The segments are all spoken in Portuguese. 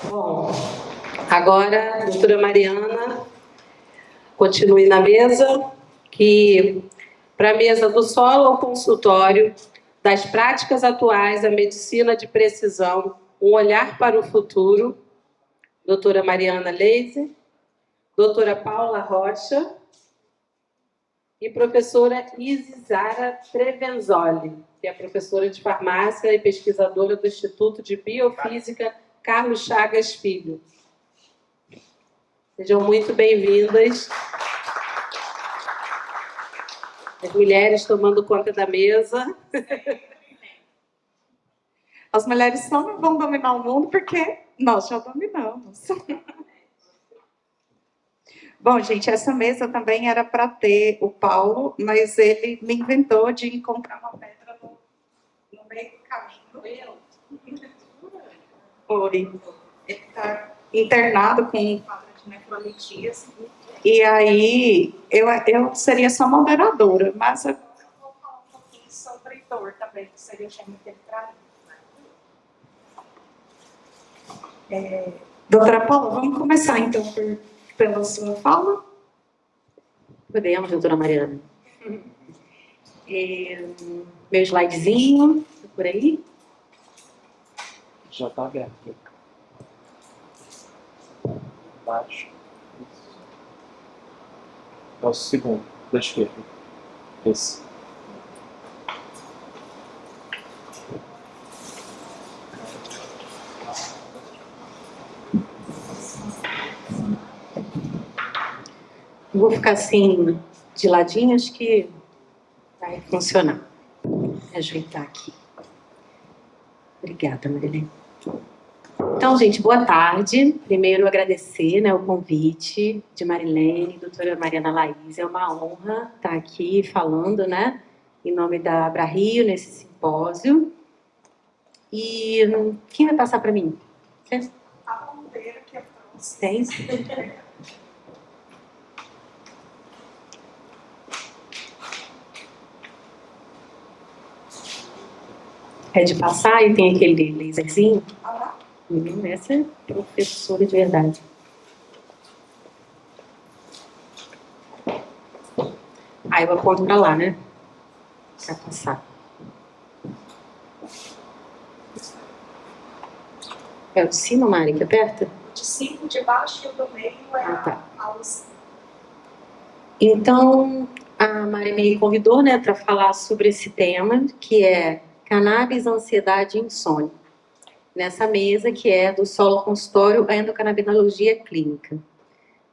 Bom, agora, doutora Mariana, continue na mesa, que para a mesa do solo ao consultório, das práticas atuais à medicina de precisão, um olhar para o futuro, doutora Mariana Leise, doutora Paula Rocha e professora Isizara Trevenzoli, que é professora de farmácia e pesquisadora do Instituto de Biofísica Carlos Chagas Filho. Sejam muito bem-vindas. As mulheres tomando conta da mesa. As mulheres só não vão dominar o mundo porque nós já dominamos. Bom, gente, essa mesa também era para ter o Paulo, mas ele me inventou de encontrar uma pedra no meio do caminho. Foi. Ele está internado com um quadro de nefrolitíase. E aí, eu seria só moderadora, mas eu vou falar um pouquinho sobre dor também, que seria o tema que ele traz. Doutora Paula, vamos começar então pela sua fala? Podemos, doutora Mariana. Meu slidezinho, por aí. Já está aberto. Baixo. Isso. É o segundo, da esquerda. Esse. Vou ficar assim, de ladinho, acho que vai funcionar. Vou ajeitar aqui. Obrigada, Marilene. Então, gente, boa tarde. Primeiro, agradecer, né, o convite de Marilene, doutora Mariana Laís. É uma honra estar aqui falando, né, em nome da Abrario, nesse simpósio. E quem vai passar para mim? A bandeira que eu trouxe. Tem? É de passar e tem aquele laserzinho? Essa é professora de verdade. Aí eu aponto para lá, né? Para passar. É o de cima, Mari, que aperta? De cima, de baixo e o do meio é tá. a luz. Então, a Mari me convidou, né, para falar sobre esse tema, que é cannabis, ansiedade e insônia. Nessa mesa que é do solo consultório a endocannabinologia clínica.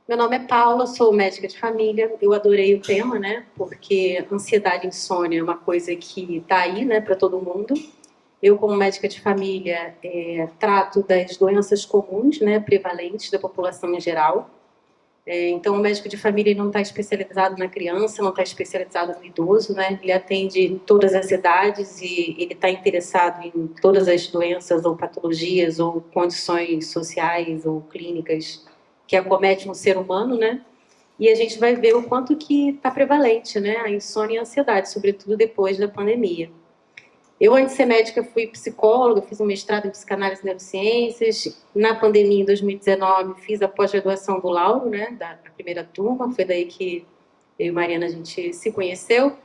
Meu nome é Paula, sou médica de família. Eu adorei o tema, né? Porque ansiedade e insônia é uma coisa que está aí, né, para todo mundo. Eu, como médica de família, trato das doenças comuns, né, prevalentes da população em geral. Então, o médico de família não está especializado na criança, não está especializado no idoso, né? Ele atende todas as idades e ele está interessado em todas as doenças ou patologias ou condições sociais ou clínicas que acometem um ser humano, né? E a gente vai ver o quanto que está prevalente, né? A insônia e a ansiedade, sobretudo depois da pandemia. Eu, antes de ser médica, fui psicóloga, fiz um mestrado em psicanálise e neurociências. Na pandemia, em 2019, fiz a pós-graduação do Lauro, né, da primeira turma. Foi daí que eu e Mariana, a gente se conheceu.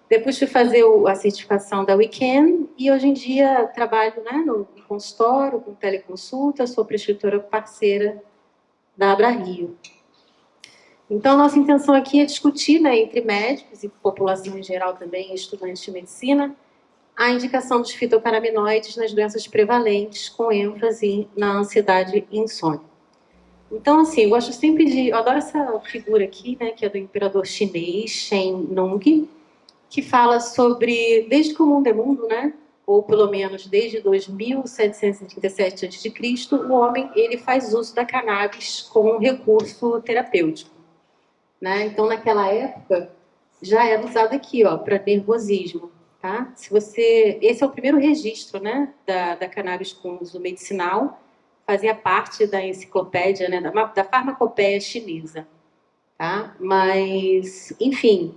Depois fui fazer a certificação da Weekend e hoje em dia trabalho, né, no consultório, com teleconsulta, sou prescritora parceira da Abrario. Então, nossa intenção aqui é discutir, né, entre médicos e população em geral também, estudantes de medicina, a indicação dos fitocannabinoides nas doenças prevalentes, com ênfase na ansiedade e insônia. Então, assim, eu gosto sempre de... Eu adoro essa figura aqui, né, que é do imperador chinês, Shen Nung, que fala sobre, desde que o mundo é mundo, né, ou pelo menos desde 2737 a.C., o homem ele faz uso da cannabis como um recurso terapêutico. Né? Então, naquela época, já era usado aqui, ó, para nervosismo. Tá? Esse é o primeiro registro, né, da cannabis com uso medicinal, fazia parte da enciclopédia, né, da farmacopeia chinesa. Tá? Mas, enfim,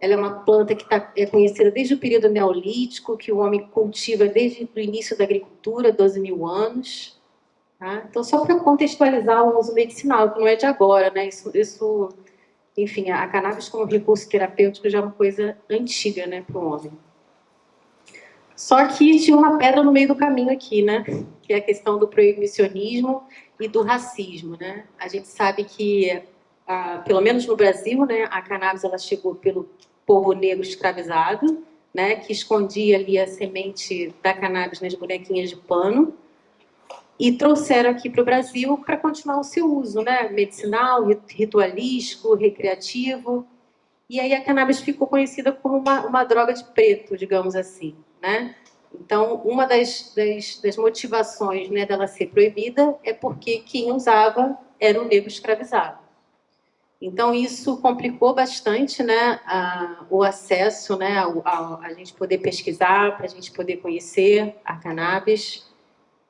ela é uma planta que é conhecida desde o período neolítico, que o homem cultiva desde o início da agricultura, 12 mil anos. Tá? Então, só para contextualizar o uso medicinal, que não é de agora, né? Enfim, a cannabis como recurso terapêutico já é uma coisa antiga, né, para o homem. Só que tinha uma pedra no meio do caminho aqui, né? Que é a questão do proibicionismo e do racismo, né? A gente sabe que, pelo menos no Brasil, né, a cannabis ela chegou pelo povo negro escravizado, né, que escondia ali a semente da cannabis nas bonequinhas de pano, e trouxeram aqui para o Brasil para continuar o seu uso, né, medicinal, ritualístico, recreativo. E aí a cannabis ficou conhecida como uma droga de preto, digamos assim, né? Então, uma das motivações, né, dela ser proibida é porque quem usava era o negro escravizado. Então, isso complicou bastante, né, o acesso, né, a gente poder pesquisar, para a gente poder conhecer a cannabis.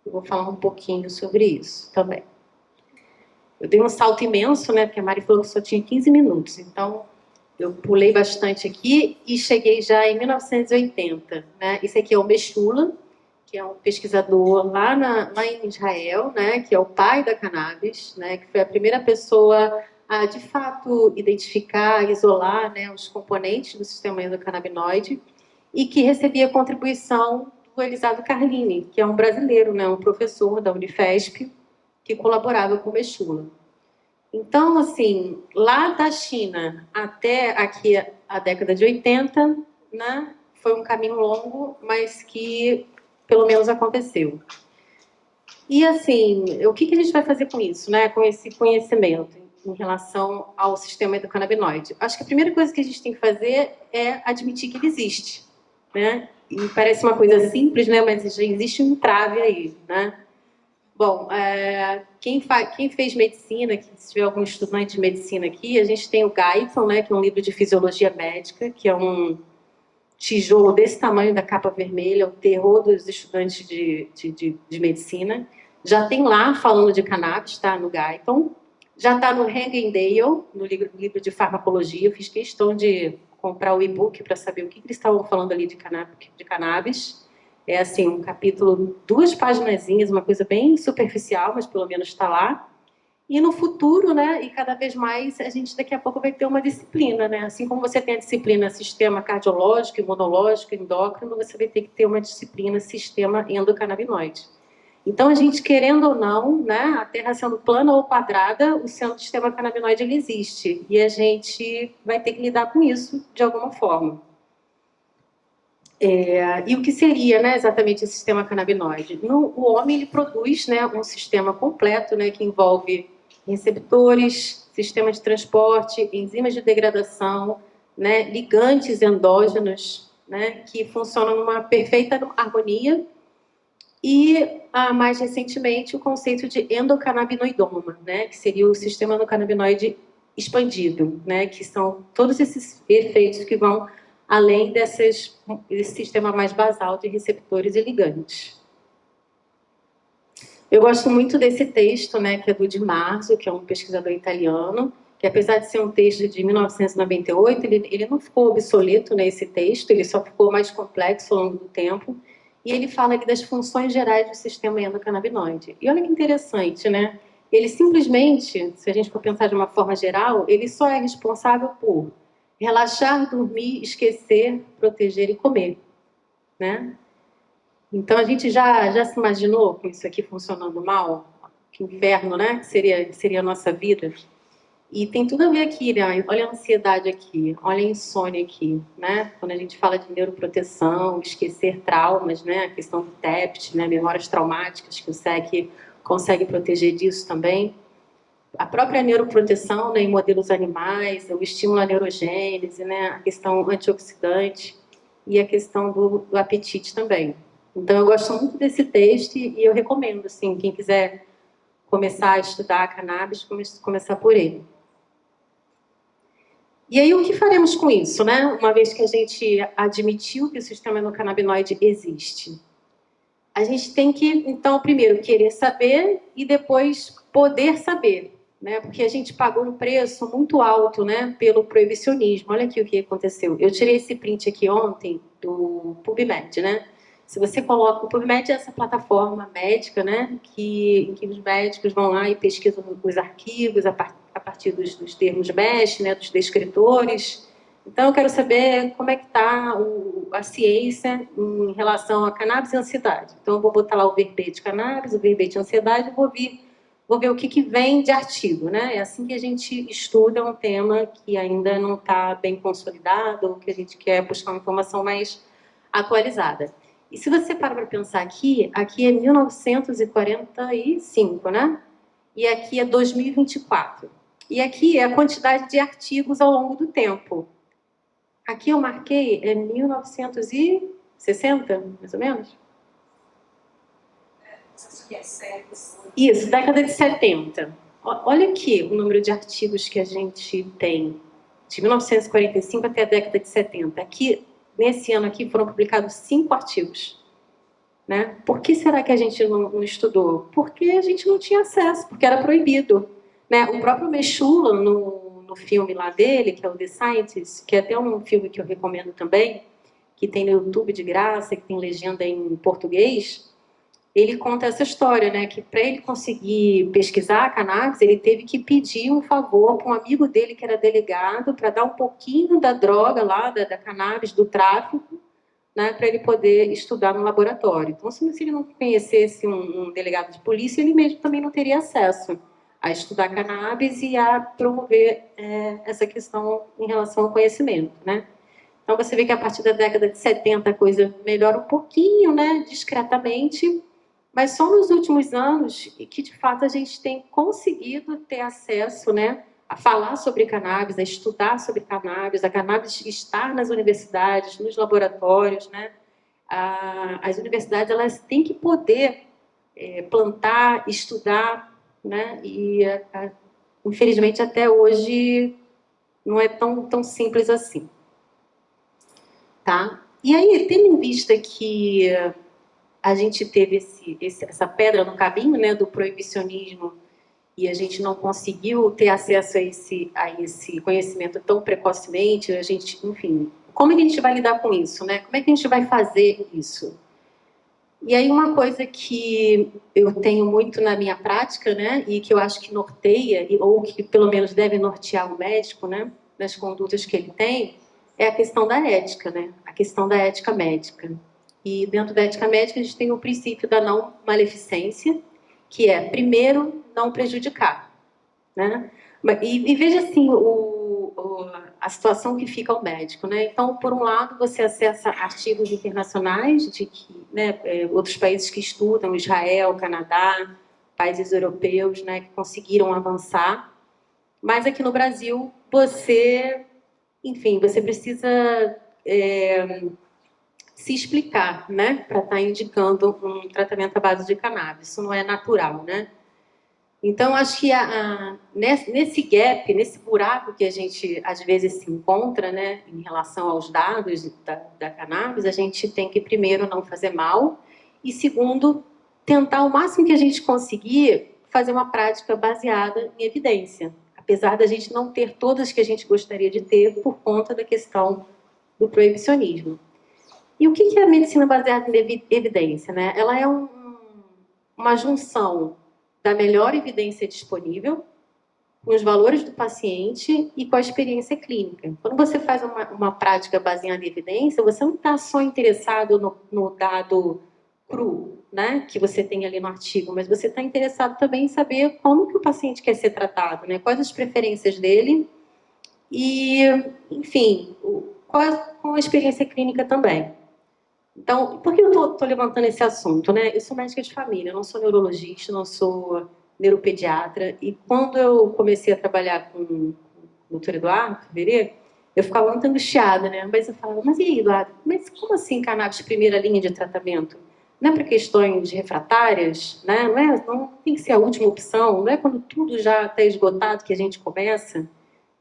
Eu vou falar um pouquinho sobre isso também. Eu dei um salto imenso, né, porque a Mari falou que só tinha 15 minutos, então eu pulei bastante aqui e cheguei já em 1980. Né? Esse aqui é o Meshulam, que é um pesquisador lá em Israel, né, que é o pai da cannabis, né, que foi a primeira pessoa a, de fato, identificar, isolar, né, os componentes do sistema endocannabinoide e que recebia contribuição do Elisado Carlini, que é um brasileiro, né, um professor da Unifesp, que colaborava com o Meshulam. Então, assim, lá da China até aqui a década de 80, né, foi um caminho longo, mas que pelo menos aconteceu. E, assim, o que a gente vai fazer com isso, né, com esse conhecimento em relação ao sistema endocannabinoide? Acho que a primeira coisa que a gente tem que fazer é admitir que ele existe, né? E parece uma coisa simples, né, mas já existe um entrave aí, né? Bom, quem fez medicina, se tiver algum estudante de medicina aqui, a gente tem o Guyton, né, que é um livro de fisiologia médica, que é um tijolo desse tamanho da capa vermelha, o terror dos estudantes de medicina. Já tem lá falando de cannabis, tá, no Guyton. Já está no Hangendale, no livro de farmacologia. Eu fiz questão de comprar o e-book para saber o que eles estavam falando ali de cannabis. É assim, um capítulo, 2 paginazinhas, uma coisa bem superficial, mas pelo menos está lá. E no futuro, né, e cada vez mais, a gente daqui a pouco vai ter uma disciplina, né? Assim como você tem a disciplina sistema cardiológico, imunológico, endócrino, você vai ter que ter uma disciplina sistema endocannabinoide. Então, a gente, querendo ou não, né, a Terra sendo plana ou quadrada, o seu sistema canabinoide ele existe. E a gente vai ter que lidar com isso de alguma forma. E o que seria, né, exatamente esse sistema canabinoide? O homem ele produz, né, um sistema completo, né, que envolve receptores, sistema de transporte, enzimas de degradação, né, ligantes endógenos, né, que funcionam numa perfeita harmonia. E, mais recentemente, o conceito de endocannabinoidoma, né, que seria o sistema endocannabinoide expandido, né, que são todos esses efeitos que vão além desse sistema mais basal de receptores e ligantes. Eu gosto muito desse texto, né, que é do Di Marzio, que é um pesquisador italiano, que apesar de ser um texto de 1998, ele não ficou obsoleto, né, esse texto, ele só ficou mais complexo ao longo do tempo, e ele fala ali das funções gerais do sistema endocannabinoide. E olha que interessante, né? Ele simplesmente, se a gente for pensar de uma forma geral, ele só é responsável por relaxar, dormir, esquecer, proteger e comer, né? Então, a gente já se imaginou com isso aqui funcionando mal? Que inferno, né? Que seria a nossa vida. E tem tudo a ver aqui, né? Olha a ansiedade aqui, olha a insônia aqui, né? Quando a gente fala de neuroproteção, esquecer traumas, né? A questão do TEPT, né? Memórias traumáticas, que o SEC consegue proteger disso também. A própria neuroproteção, né, em modelos animais, o estímulo à neurogênese, né? A questão antioxidante e a questão do apetite também. Então, eu gosto muito desse texto e eu recomendo, assim, quem quiser começar a estudar a cannabis, começar por ele. E aí, o que faremos com isso, né? Uma vez que a gente admitiu que o sistema endocannabinoide existe. A gente tem que, então, primeiro, querer saber e depois poder saber, né? Porque a gente pagou um preço muito alto, né? Pelo proibicionismo. Olha aqui o que aconteceu. Eu tirei esse print aqui ontem do PubMed, né? Se você coloca, o PubMed é essa plataforma médica, né, em que os médicos vão lá e pesquisam os arquivos a partir dos termos MESH, né, dos descritores. Então, eu quero saber como é que está a ciência em relação a cannabis e ansiedade. Então, eu vou botar lá o verbete cannabis, o verbete ansiedade, e vou ver o que vem de artigo, né? É assim que a gente estuda um tema que ainda não está bem consolidado, ou que a gente quer buscar uma informação mais atualizada. E se você para pensar aqui é 1945, né? E aqui é 2024. E aqui é a quantidade de artigos ao longo do tempo. Aqui eu marquei 1960, mais ou menos? Isso, década de 70. Olha aqui o número de artigos que a gente tem, de 1945 até a década de 70. Aqui, nesse ano aqui, foram publicados 5 artigos. Né? Por que será que a gente não estudou? Porque a gente não tinha acesso, porque era proibido. Né? O próprio Mechula, no filme lá dele, que é o The Scientist, que é até um filme que eu recomendo também, que tem no YouTube de graça, que tem legenda em português, ele conta essa história, né? Que para ele conseguir pesquisar a cannabis, ele teve que pedir um favor para um amigo dele que era delegado para dar um pouquinho da droga lá, da cannabis, do tráfico, né, para ele poder estudar no laboratório. Então, se ele não conhecesse um delegado de polícia, ele mesmo também não teria acesso a estudar cannabis e a promover essa questão em relação ao conhecimento, né? Então, você vê que a partir da década de 70 a coisa melhora um pouquinho, né, discretamente, mas só nos últimos anos que, de fato, a gente tem conseguido ter acesso, né, a falar sobre cannabis, a estudar sobre cannabis, a cannabis estar nas universidades, nos laboratórios, né? As universidades elas têm que poder plantar, estudar, né? E infelizmente até hoje não é tão simples assim, tá? E aí, tendo em vista que a gente teve essa pedra no caminho, né, do proibicionismo, e a gente não conseguiu ter acesso a esse conhecimento tão precocemente, a gente, enfim, como é que a gente vai lidar com isso, né? Como é que a gente vai fazer isso? E aí uma coisa que eu tenho muito na minha prática, né, e que eu acho que norteia, ou que pelo menos deve nortear o médico, né, nas condutas que ele tem, é a questão da ética, né? A questão da ética médica. E dentro da ética médica a gente tem o princípio da não maleficência, que é, primeiro, não prejudicar, né? E veja assim a situação que fica o médico, né? Então, por um lado, você acessa artigos internacionais de que, né, outros países que estudam, Israel, Canadá, países europeus, né, que conseguiram avançar, mas aqui no Brasil enfim, você precisa se explicar, né, para estar indicando um tratamento à base de cannabis. Isso não é natural, né? Então, acho que nesse gap, nesse buraco que a gente às vezes se encontra, né, em relação aos dados da cannabis, a gente tem que, primeiro, não fazer mal, e, segundo, tentar o máximo que a gente conseguir fazer uma prática baseada em evidência, apesar da gente não ter todas que a gente gostaria de ter por conta da questão do proibicionismo. E o que é a medicina baseada em evidência, né? Ela é uma junção da melhor evidência disponível, com os valores do paciente e com a experiência clínica. Quando você faz uma prática baseada em evidência, você não está só interessado no dado cru, né, que você tem ali no artigo, mas você está interessado também em saber como que o paciente quer ser tratado, né, quais as preferências dele e, enfim, qual a experiência clínica também. Então, por que eu estou levantando esse assunto, né? Eu sou médica de família, não sou neurologista, não sou neuropediatra, e quando eu comecei a trabalhar com o doutor Eduardo Fevereiro, eu ficava muito angustiada, né? Mas eu falava, mas e aí, Eduardo, mas como assim cannabis primeira linha de tratamento? Não é para questões refratárias, né? Não tem que ser a última opção, não é quando tudo já está esgotado que a gente começa.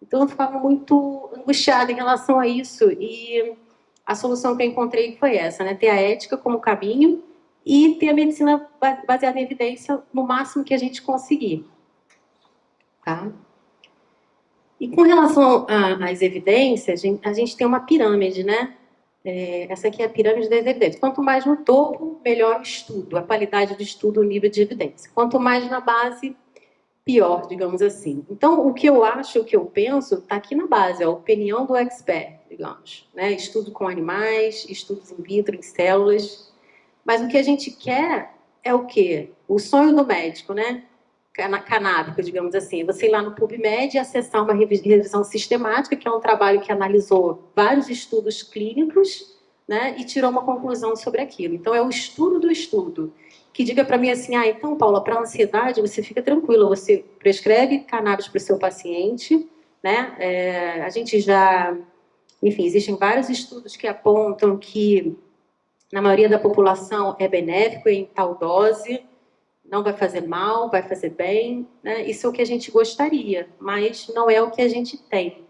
Então, eu ficava muito angustiada em relação a isso, e a solução que eu encontrei foi essa, né? Ter a ética como caminho e ter a medicina baseada em evidência no máximo que a gente conseguir. Tá? E com relação às evidências, a gente tem uma pirâmide, né? Essa aqui é a pirâmide das evidências. Quanto mais no topo, melhor o estudo, a qualidade do estudo, o nível de evidência. Quanto mais na base, pior, digamos assim. Então, o que eu acho, o que eu penso, está aqui na base, a opinião do expert, digamos. Né? Estudo com animais, estudos in vitro, em células. Mas o que a gente quer é o quê? O sonho do médico, né? Canábico, digamos assim. Você ir lá no PubMed e acessar uma revisão sistemática, que é um trabalho que analisou vários estudos clínicos, né? E tirou uma conclusão sobre aquilo. Então, é o estudo do estudo que diga para mim assim, então, Paula, para ansiedade, você fica tranquila, você prescreve cannabis para o seu paciente, né? A gente já, enfim, existem vários estudos que apontam que na maioria da população é benéfico em tal dose, não vai fazer mal, vai fazer bem, né? Isso é o que a gente gostaria, mas não é o que a gente tem,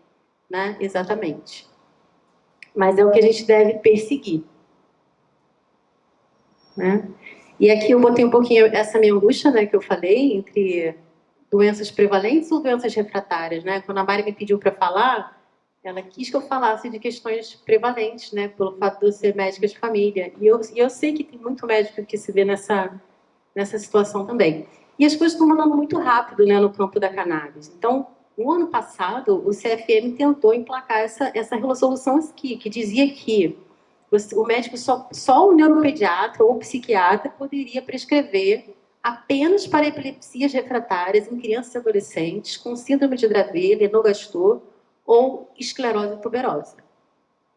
né? Exatamente. Mas é o que a gente deve perseguir, né? E aqui eu botei um pouquinho essa minha angústia, né, que eu falei, entre doenças prevalentes ou doenças refratárias, né? Quando a Mari me pediu para falar, ela quis que eu falasse de questões prevalentes, né, pelo fato de eu ser médica de família. E eu sei que tem muito médico que se vê nessa situação também. E as coisas estão mudando muito rápido, né, no campo da cannabis. Então, no ano passado, o CFM tentou emplacar essa resolução aqui, que dizia que o médico só o neuropediatra ou o psiquiatra poderia prescrever apenas para epilepsias refratárias em crianças e adolescentes com síndrome de Dravet, Lennox-Gastaut ou esclerose tuberosa.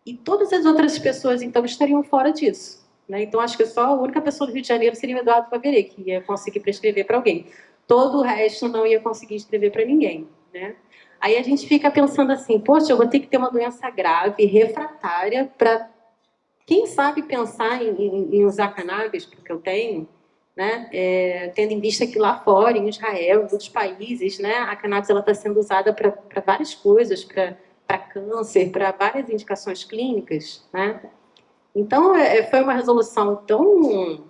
E todas as outras pessoas, então, estariam fora disso. Né? Então, acho que só a única pessoa do Rio de Janeiro seria o Eduardo Faveret, que ia conseguir prescrever para alguém. Todo o resto não ia conseguir escrever para ninguém. Né? Aí a gente fica pensando assim, poxa, eu vou ter que ter uma doença grave, refratária, para, quem sabe, pensar em usar cannabis, porque eu tenho, né? Tendo em vista que lá fora, em Israel, em outros países, né, a cannabis está sendo usada para várias coisas, para câncer, para várias indicações clínicas, né? Então, foi uma resolução tão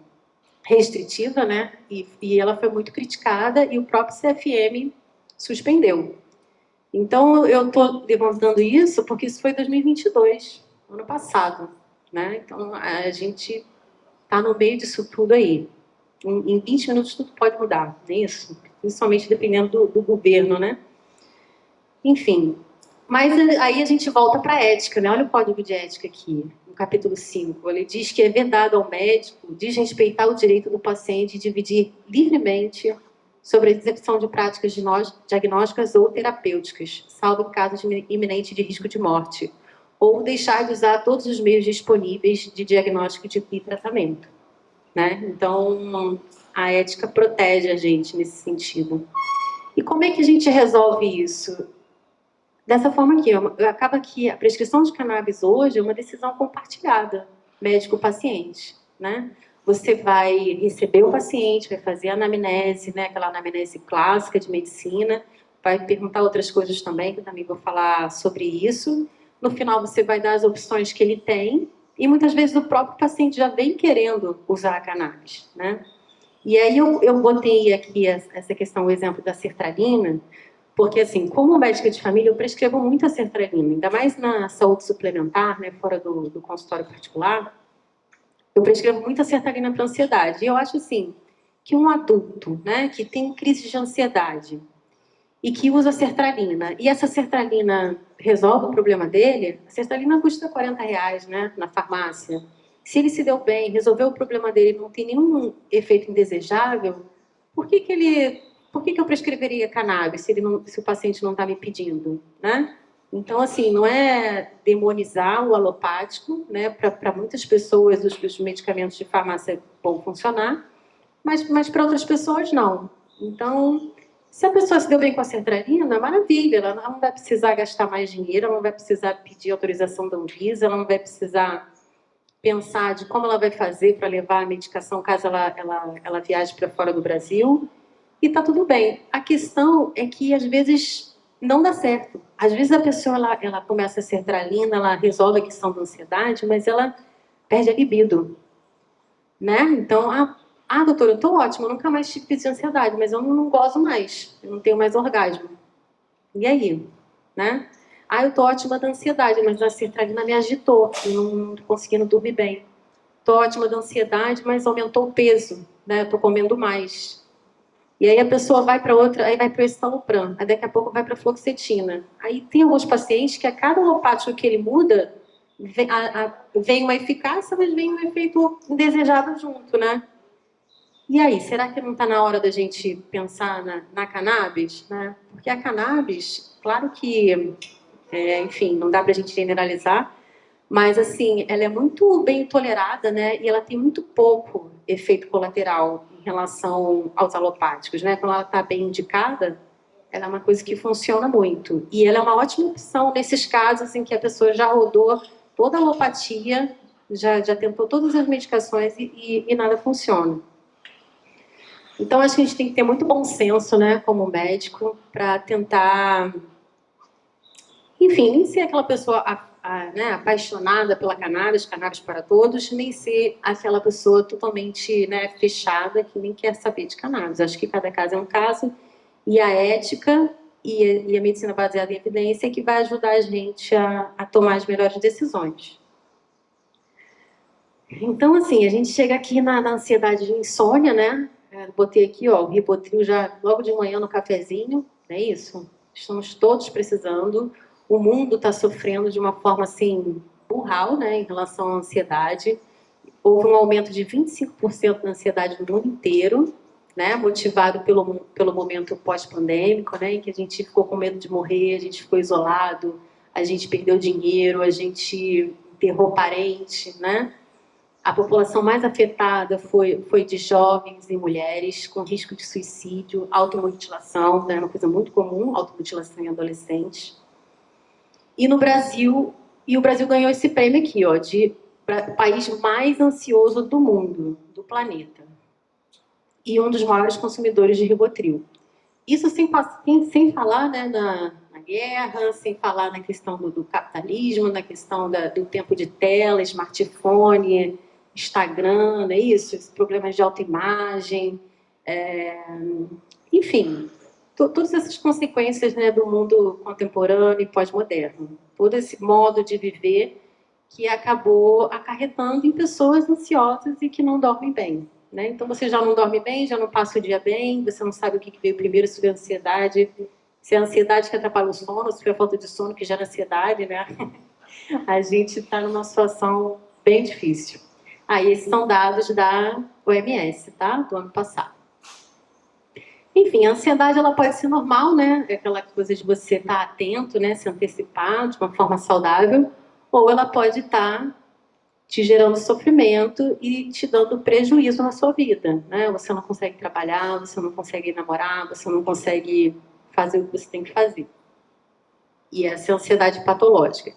restritiva, né? E ela foi muito criticada e o próprio CFM suspendeu. Então, eu estou levantando isso porque isso foi em 2022, ano passado, né? Então, a gente está no meio disso tudo aí. Em 20 minutos tudo pode mudar, não é isso? Principalmente dependendo do governo, né? Enfim, mas aí a gente volta para a ética, né? Olha o código de ética aqui, no capítulo 5. Ele diz que é vedado ao médico desrespeitar o direito do paciente de dividir livremente sobre a execução de práticas diagnósticas ou terapêuticas, salvo em casos iminente de risco de morte, ou deixar de usar todos os meios disponíveis de diagnóstico e tratamento. Né? Então, a ética protege a gente nesse sentido. E como é que a gente resolve isso? Dessa forma aqui, acaba que a prescrição de cannabis hoje é uma decisão compartilhada, médico-paciente, né? Você vai receber o paciente, vai fazer a anamnese, né? Aquela anamnese clássica de medicina, vai perguntar outras coisas também, que eu também vou falar sobre isso. No final, você vai dar as opções que ele tem, e muitas vezes o próprio paciente já vem querendo usar a cannabis, né? E aí eu botei aqui essa questão, o exemplo da sertralina, porque, assim, como médica de família, eu prescrevo muita sertralina, ainda mais na saúde suplementar, né, fora do consultório particular, eu prescrevo muita sertralina para ansiedade. E eu acho, assim, que um adulto, né, que tem crise de ansiedade e que usa sertralina, e essa sertralina resolve o problema dele, a sertralina custa R$ 40, né, na farmácia. Se ele se deu bem, resolveu o problema dele, não tem nenhum efeito indesejável, por que eu prescreveria cannabis se o paciente não está me pedindo, né? Então, assim, não é demonizar o alopático, né? Para muitas pessoas os medicamentos de farmácia vão funcionar, mas para outras pessoas não. Então, se a pessoa se deu bem com a sertralina, maravilha, ela não vai precisar gastar mais dinheiro, ela não vai precisar pedir autorização da Anvisa, ela não vai precisar pensar de como ela vai fazer para levar a medicação caso ela viaje para fora do Brasil. E tá tudo bem. A questão é que, às vezes, não dá certo. Às vezes a pessoa ela começa a sertralina, ela resolve a questão da ansiedade, mas ela perde a libido. Né? Então, doutora, eu tô ótima, eu nunca mais tive crise de ansiedade, mas eu não gozo mais, eu não tenho mais orgasmo. E aí? Né? Ah, eu tô ótima da ansiedade, mas a sertralina me agitou, eu não tô conseguindo dormir bem. Tô ótima da ansiedade, mas aumentou o peso, né? Eu tô comendo mais. E aí a pessoa vai para outra, aí vai para o escitalopram, aí daqui a pouco vai para a fluoxetina. Aí tem alguns pacientes que a cada alopático que ele muda, vem uma eficácia, mas vem um efeito indesejado junto, né? E aí, será que não está na hora da gente pensar na cannabis? Né? Porque a cannabis, claro que, enfim, não dá para a gente generalizar, mas assim, ela é muito bem tolerada, né? E ela tem muito pouco efeito colateral em relação aos alopáticos, né? Quando ela está bem indicada, ela é uma coisa que funciona muito. E ela é uma ótima opção nesses casos em que a pessoa já rodou toda a alopatia, já tentou todas as medicações e nada funciona. Então, acho que a gente tem que ter muito bom senso, né, como médico, para tentar, enfim, nem ser aquela pessoa né, apaixonada pela cannabis para todos, nem ser aquela pessoa totalmente, né, fechada que nem quer saber de cannabis. Acho que cada caso é um caso e a ética e a medicina baseada em evidência é que vai ajudar a gente a tomar as melhores decisões. Então, assim, a gente chega aqui na ansiedade de insônia, né? Botei aqui, ó, o Ribotril já logo de manhã no cafezinho, não é isso? Estamos todos precisando. O mundo está sofrendo de uma forma, assim, burral, né, em relação à ansiedade. Houve um aumento de 25% na ansiedade no mundo inteiro, né, motivado pelo momento pós-pandêmico, né, em que a gente ficou com medo de morrer, a gente ficou isolado, a gente perdeu dinheiro, a gente enterrou parente, né? A população mais afetada foi de jovens e mulheres com risco de suicídio, automutilação, né, uma coisa muito comum, automutilação em adolescentes. E no Brasil, o Brasil ganhou esse prêmio aqui, ó, de país mais ansioso do mundo, do planeta. E um dos maiores consumidores de Rivotril. Isso sem falar, né, na guerra, sem falar na questão do capitalismo, na questão do tempo de tela, smartphone, Instagram, não é isso? Esses problemas de autoimagem, enfim, todas essas consequências, né, do mundo contemporâneo e pós-moderno. Todo esse modo de viver que acabou acarretando em pessoas ansiosas e que não dormem bem. Né? Então, você já não dorme bem, já não passa o dia bem, você não sabe o que veio primeiro, se foi a ansiedade, se é a ansiedade que atrapalha o sono, se foi a falta de sono que gera ansiedade, né? A gente está numa situação bem difícil. Aí, esses são dados da OMS, tá? Do ano passado. Enfim, a ansiedade ela pode ser normal, né? É aquela coisa de você estar atento, né? Se antecipar de uma forma saudável, ou ela pode estar te gerando sofrimento e te dando prejuízo na sua vida, né? Você não consegue trabalhar, você não consegue namorar, você não consegue fazer o que você tem que fazer. E essa é a ansiedade patológica.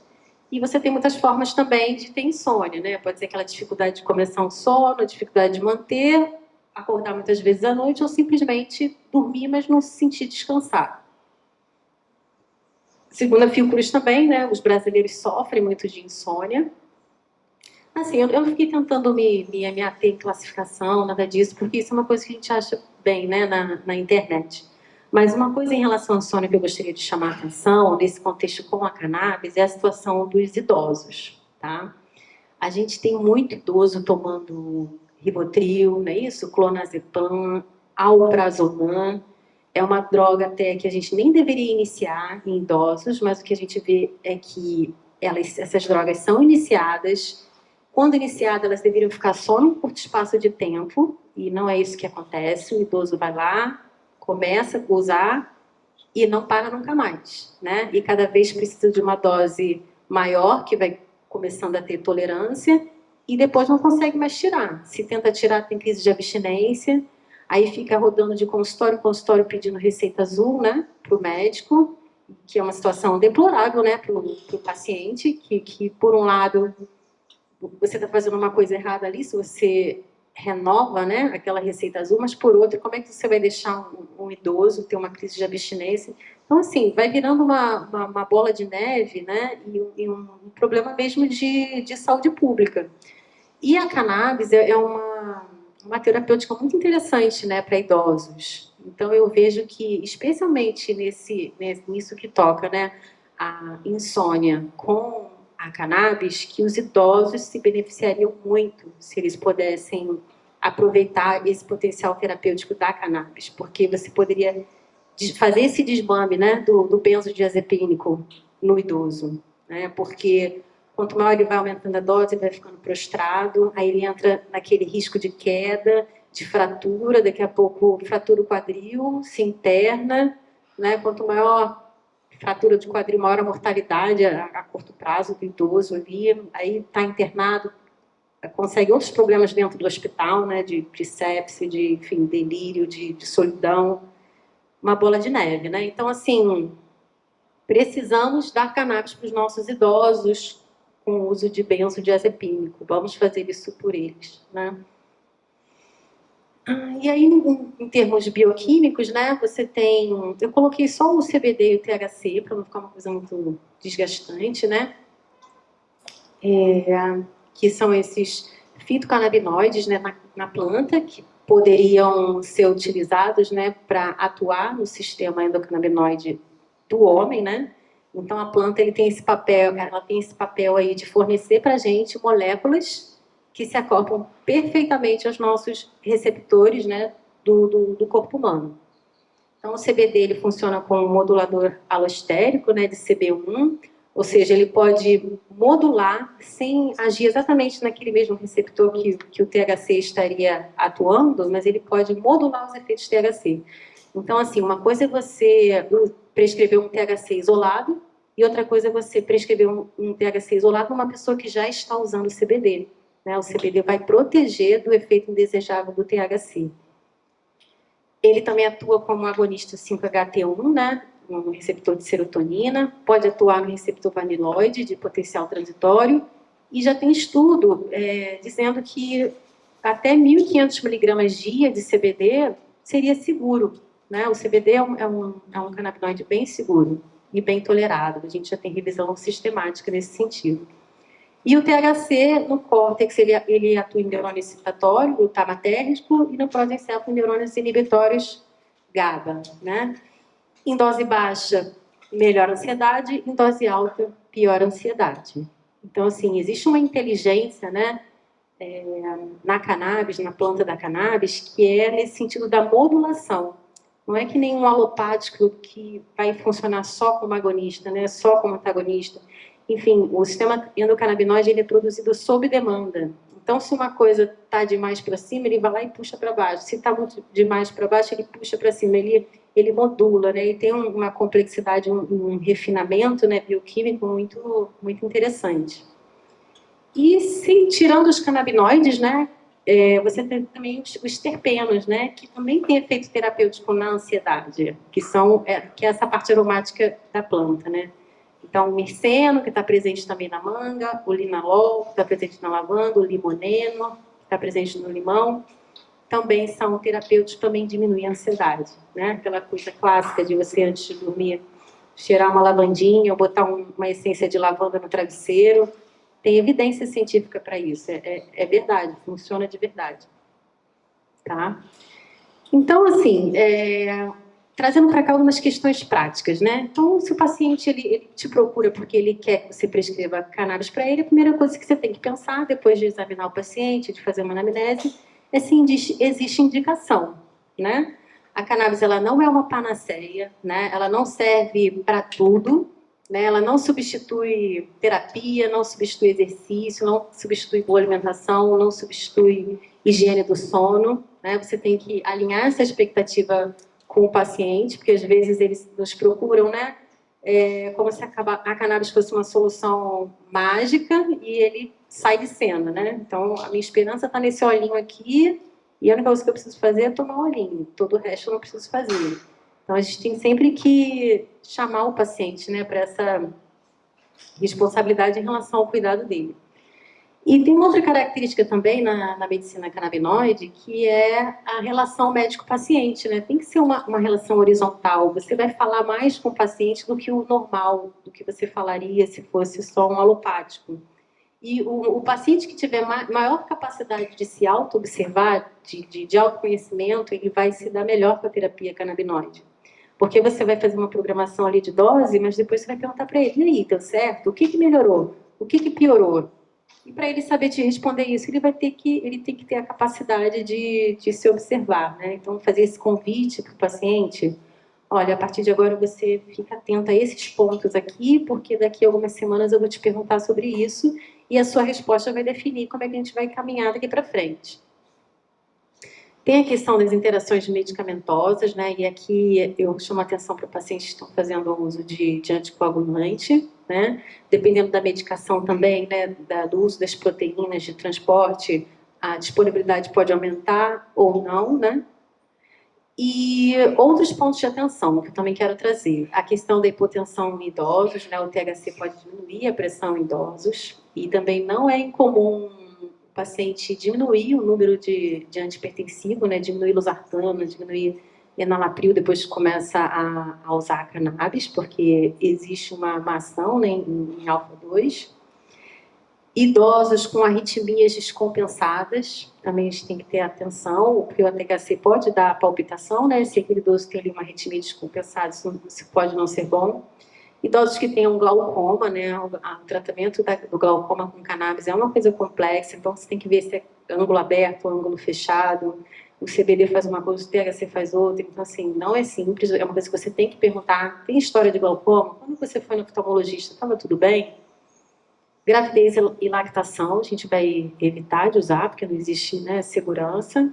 E você tem muitas formas também de ter insônia, né? Pode ser aquela dificuldade de começar um sono, dificuldade de manter, acordar muitas vezes à noite ou simplesmente dormir, mas não se sentir descansado. Segundo a Fiocruz também, né? Os brasileiros sofrem muito de insônia. Assim, eu fiquei tentando me ater em classificação, nada disso, porque isso é uma coisa que a gente acha bem, né, na internet. Mas uma coisa em relação ao sono que eu gostaria de chamar a atenção, nesse contexto com a cannabis, é a situação dos idosos, tá? A gente tem muito idoso tomando Rivotril, não é isso? Clonazepam, alprazolam. É uma droga até que a gente nem deveria iniciar em idosos, mas o que a gente vê é que essas drogas são iniciadas. Quando iniciadas, elas deveriam ficar só num curto espaço de tempo, e não é isso que acontece. O idoso vai lá, começa a usar e não para nunca mais, né? E cada vez precisa de uma dose maior, que vai começando a ter tolerância, e depois não consegue mais tirar. Se tenta tirar, tem crise de abstinência, aí fica rodando de consultório em consultório pedindo receita azul, né, para o médico, que é uma situação deplorável, né, para o paciente, que por um lado você está fazendo uma coisa errada ali, se você renova, né, aquela receita azul, mas por outro, como é que você vai deixar um idoso ter uma crise de abstinência? Então, assim, vai virando uma bola de neve, né, e um problema mesmo de saúde pública. E a cannabis é uma terapêutica muito interessante, né, para idosos. Então, eu vejo que, especialmente nisso que toca, né, a insônia com a cannabis, que os idosos se beneficiariam muito se eles pudessem aproveitar esse potencial terapêutico da cannabis, porque você poderia fazer esse desmame, né, do benzodiazepínico no idoso, né, porque quanto maior ele vai aumentando a dose, ele vai ficando prostrado, aí ele entra naquele risco de queda, de fratura, daqui a pouco fratura o quadril, se interna, né, quanto maior fratura de quadril, maior a mortalidade a curto prazo do idoso ali, aí está internado, consegue outros problemas dentro do hospital, né, de sepse, de, enfim, delírio, de solidão, uma bola de neve, né? Então, assim, precisamos dar cannabis para os nossos idosos com o uso de benzodiazepínico. Vamos fazer isso por eles, né? E aí, em termos bioquímicos, né, você tem... Eu coloquei só o CBD e o THC, para não ficar uma coisa muito desgastante, né? Que são esses fitocannabinoides, né, na planta, que poderiam ser utilizados, né, para atuar no sistema endocannabinoide do homem, né? Então a planta ela tem esse papel aí de fornecer para a gente moléculas que se acoplam perfeitamente aos nossos receptores, né, do corpo humano. Então o CBD ele funciona como um modulador alostérico, né, de CB1, ou seja, ele pode modular sem agir exatamente naquele mesmo receptor que o THC estaria atuando, mas ele pode modular os efeitos THC. Então, assim, uma coisa é você prescrever um THC isolado e outra coisa é você prescrever um THC isolado numa pessoa que já está usando o CBD. Né? O CBD vai proteger do efeito indesejável do THC. Ele também atua como agonista 5-HT1, né? Um receptor de serotonina, pode atuar no receptor vaniloide de potencial transitório, e já tem estudo dizendo que até 1.500 miligramas dia de CBD seria seguro, né? O CBD é um canabinoide bem seguro e bem tolerado, a gente já tem revisão sistemática nesse sentido. E o THC, no córtex, ele atua em neurônio excitatório, glutamatérgico, e no prosencéfalo em neurônios inibitórios GABA, né? Em dose baixa, melhora a ansiedade, em dose alta, piora a ansiedade. Então, assim, existe uma inteligência, né, na cannabis, na planta da cannabis, que é nesse sentido da modulação. Não é que nem um alopático que vai funcionar só como agonista, né, só como antagonista. Enfim, o sistema endocannabinoide ele é produzido sob demanda. Então, se uma coisa está demais para cima, ele vai lá e puxa para baixo. Se está muito demais para baixo, ele puxa para cima. Ele modula, né? Ele tem uma complexidade, um refinamento, né, bioquímico muito, muito interessante. E tirando os canabinoides, né, você tem também os terpenos, né, que também tem efeito terapêutico na ansiedade, que é essa parte aromática da planta, né. Então, o mirceno, que está presente também na manga, o linalol, que está presente na lavanda, o limoneno, que está presente no limão, também são terapêuticos, também diminuem a ansiedade, né? Aquela coisa clássica de você, antes de dormir, cheirar uma lavandinha ou botar uma essência de lavanda no travesseiro. Tem evidência científica para isso, é verdade, funciona de verdade. Tá? Então, assim, trazendo para cá algumas questões práticas, né? Então, se o paciente ele te procura porque ele quer que você prescreva cannabis para ele, a primeira coisa que você tem que pensar, depois de examinar o paciente, de fazer uma anamnese, é se existe indicação, né? A cannabis ela não é uma panaceia, né? Ela não serve para tudo, né? Ela não substitui terapia, não substitui exercício, não substitui boa alimentação, não substitui higiene do sono, né? Você tem que alinhar essa expectativa com o paciente, porque às vezes eles nos procuram, né? Como se a cannabis fosse uma solução mágica e ele sai de cena, né? Então, a minha esperança está nesse olhinho aqui e a única coisa que eu preciso fazer é tomar o olhinho, todo o resto eu não preciso fazer. Então, a gente tem sempre que chamar o paciente, né, para essa responsabilidade em relação ao cuidado dele. E tem uma outra característica também na medicina canabinoide, que é a relação médico-paciente, né? Tem que ser uma relação horizontal. Você vai falar mais com o paciente do que o normal, do que você falaria se fosse só um alopático. E o paciente que tiver maior capacidade de se auto-observar, de autoconhecimento, ele vai se dar melhor com a terapia canabinoide. Porque você vai fazer uma programação ali de dose, mas depois você vai perguntar para ele, e aí, deu certo? O que melhorou? O que piorou? E para ele saber te responder isso, ele tem que ter a capacidade de se observar, né? Então, fazer esse convite para o paciente, olha, a partir de agora você fica atento a esses pontos aqui, porque daqui a algumas semanas eu vou te perguntar sobre isso, e a sua resposta vai definir como é que a gente vai caminhar daqui para frente. Tem a questão das interações medicamentosas, né? E aqui eu chamo a atenção para pacientes que estão fazendo uso de anticoagulante, né? Dependendo da medicação também, né? Do uso das proteínas de transporte, a disponibilidade pode aumentar ou não, né? E outros pontos de atenção que eu também quero trazer. A questão da hipotensão em idosos, né? O THC pode diminuir a pressão em idosos e também não é incomum o paciente diminuir o número de antihipertensivo, né? Diminuir losartana, diminuir enalapril, depois começa a usar cannabis, porque existe uma ação, né, em alfa-2. Idosos com arritmias descompensadas, também a gente tem que ter atenção, porque o THC pode dar palpitação, né? Se aquele idoso tem ali uma arritmia descompensada, isso pode não ser bom. Idosos que tenham glaucoma, né? O tratamento do glaucoma com cannabis é uma coisa complexa, então você tem que ver se é ângulo aberto ou ângulo fechado. O CBD faz uma coisa, o THC faz outra. Então, assim, não é simples, é uma coisa que você tem que perguntar. Tem história de glaucoma? Quando você foi no oftalmologista, estava tudo bem? Gravidez e lactação, a gente vai evitar de usar, porque não existe, né, segurança.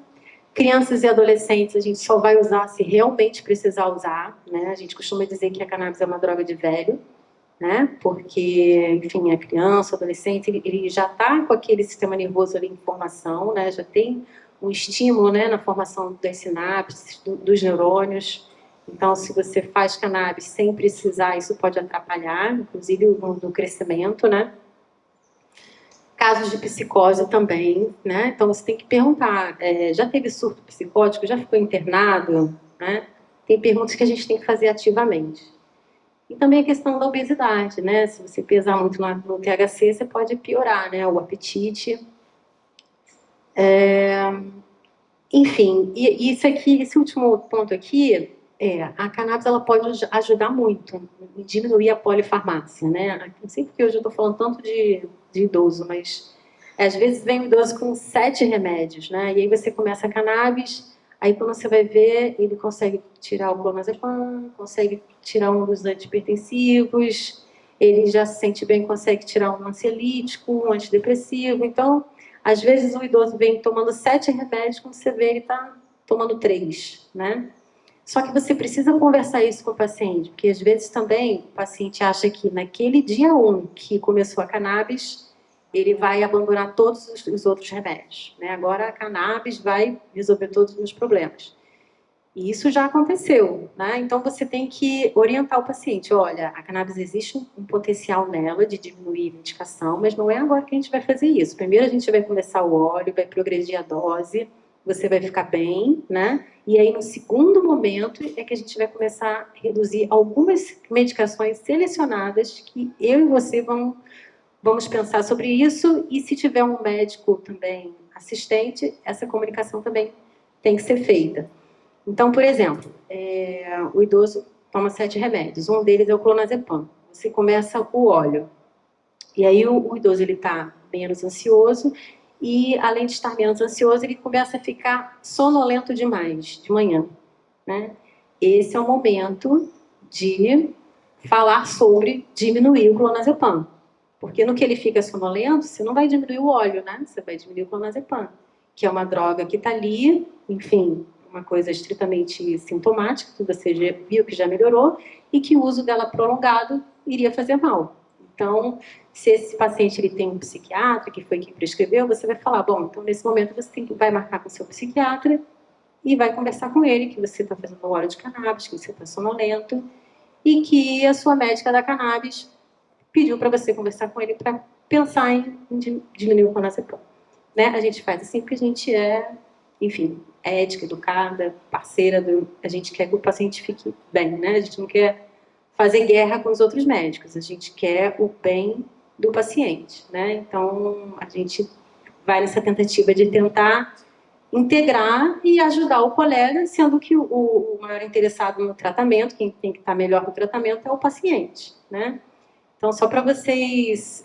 Crianças e adolescentes, a gente só vai usar se realmente precisar usar, né? A gente costuma dizer que a cannabis é uma droga de velho, né? Porque, enfim, a criança, o adolescente, ele já está com aquele sistema nervoso ali em formação, né? Já tem um estímulo, né, na formação das sinapses, dos neurônios. Então, se você faz cannabis sem precisar, isso pode atrapalhar, inclusive no crescimento, né? Casos de psicose também, né? Então você tem que perguntar, já teve surto psicótico, já ficou internado, né? Tem perguntas que a gente tem que fazer ativamente. E também a questão da obesidade, né? Se você pesar muito no THC, você pode piorar, né? O apetite. Enfim, e isso aqui, esse último ponto aqui, a cannabis ela pode ajudar muito em diminuir a polifarmácia, né? Não sei porque hoje eu estou falando tanto de idoso, mas às vezes vem um idoso com 7 remédios, né? E aí você começa a cannabis, aí quando você vai ver, ele consegue tirar o clonazepam, consegue tirar um dos antihipertensivos, ele já se sente bem, consegue tirar um ansiolítico, um antidepressivo. Então, às vezes o idoso vem tomando 7 remédios, quando você vê, ele está tomando 3, né? Só que você precisa conversar isso com o paciente, porque às vezes também o paciente acha que naquele dia 1 que começou a cannabis, ele vai abandonar todos os outros remédios, né? Agora a cannabis vai resolver todos os meus problemas. E isso já aconteceu, né? Então você tem que orientar o paciente. Olha, a cannabis existe um potencial nela de diminuir a medicação, mas não é agora que a gente vai fazer isso. Primeiro a gente vai começar o óleo, vai progredir a dose, você vai ficar bem, né? E aí no segundo momento é que a gente vai começar a reduzir algumas medicações selecionadas que eu e você vamos pensar sobre isso. E se tiver um médico também assistente, essa comunicação também tem que ser feita. Então, por exemplo, o idoso toma 7 remédios, um deles é o clonazepam. Você começa o óleo, e aí o idoso está menos ansioso, e além de estar menos ansioso, ele começa a ficar sonolento demais de manhã, né? Esse é o momento de falar sobre diminuir o clonazepam, porque no que ele fica sonolento, você não vai diminuir o óleo, né? Você vai diminuir o clonazepam, que é uma droga que está ali, enfim, uma coisa estritamente sintomática, que você já viu que já melhorou, e que o uso dela prolongado iria fazer mal. Então, se esse paciente ele tem um psiquiatra, que foi quem prescreveu, você vai falar, bom, então nesse momento você vai marcar com o seu psiquiatra e vai conversar com ele que você está fazendo óleo de cannabis, que você está sonolento, e que a sua médica da cannabis pediu para você conversar com ele para pensar em diminuir o clonazepam. Né? A gente faz assim porque a gente enfim, ética, educada, parceira, a gente quer que o paciente fique bem, né? A gente não quer fazer guerra com os outros médicos, a gente quer o bem do paciente, né? Então, a gente vai nessa tentativa de tentar integrar e ajudar o colega, sendo que o maior interessado no tratamento, quem tem que estar melhor no tratamento é o paciente, né? Então, só para vocês,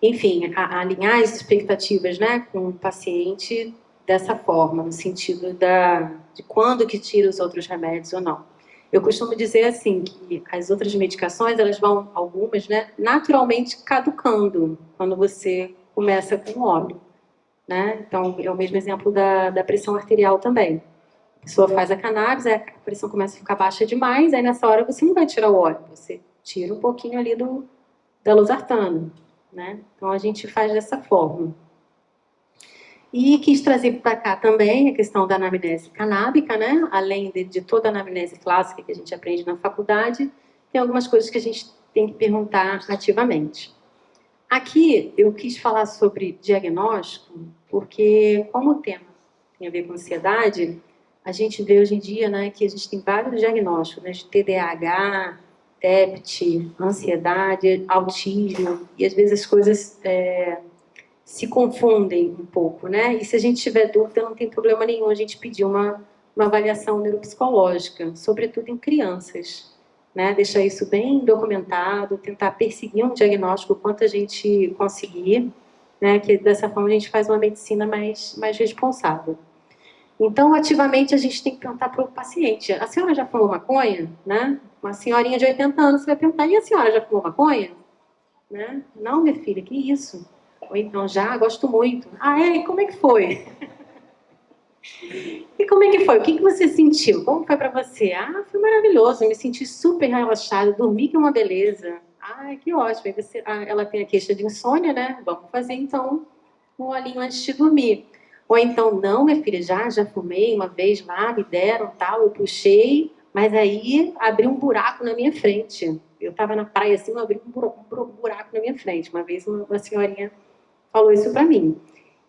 enfim, alinhar as expectativas, né, com o paciente dessa forma, no sentido de quando que tira os outros remédios ou não. Eu costumo dizer assim, que as outras medicações, elas vão, algumas, né, naturalmente caducando quando você começa com óleo, né? Então, é o mesmo exemplo da pressão arterial também. A pessoa faz a cannabis, a pressão começa a ficar baixa demais, aí nessa hora você não vai tirar o óleo, você tira um pouquinho ali da losartana, né? Então, a gente faz dessa forma. E quis trazer para cá também a questão da anamnese canábica, né? Além de toda a anamnese clássica que a gente aprende na faculdade, tem algumas coisas que a gente tem que perguntar ativamente. Aqui eu quis falar sobre diagnóstico, porque como o tema tem a ver com ansiedade, a gente vê hoje em dia, né, que a gente tem vários diagnósticos, né, de TDAH, TEPT, ansiedade, autismo, e às vezes as coisas se confundem um pouco, né? E se a gente tiver dúvida, não tem problema nenhum a gente pedir uma avaliação neuropsicológica, sobretudo em crianças, né? Deixar isso bem documentado, tentar perseguir um diagnóstico o quanto a gente conseguir, né? Que dessa forma a gente faz uma medicina mais responsável. Então, ativamente, a gente tem que perguntar para o paciente: a senhora já fumou maconha? Né? Uma senhorinha de 80 anos, você vai perguntar: e a senhora já fumou maconha? Né? Não, minha filha, que isso? Ou então, já, gosto muito. Ah, é? E como é que foi? E como é que foi? O que você sentiu? Como foi para você? Ah, foi maravilhoso, me senti super relaxada, dormi que é uma beleza. Ah, que ótimo. Aí você, ela tem a queixa de insônia, né? Vamos fazer, então, um olhinho antes de dormir. Ou então, não, minha filha, já fumei uma vez lá, me deram, tal, eu puxei, mas aí abriu um buraco na minha frente. Eu estava na praia assim, abriu um buraco na minha frente. Uma vez uma senhorinha falou isso para mim.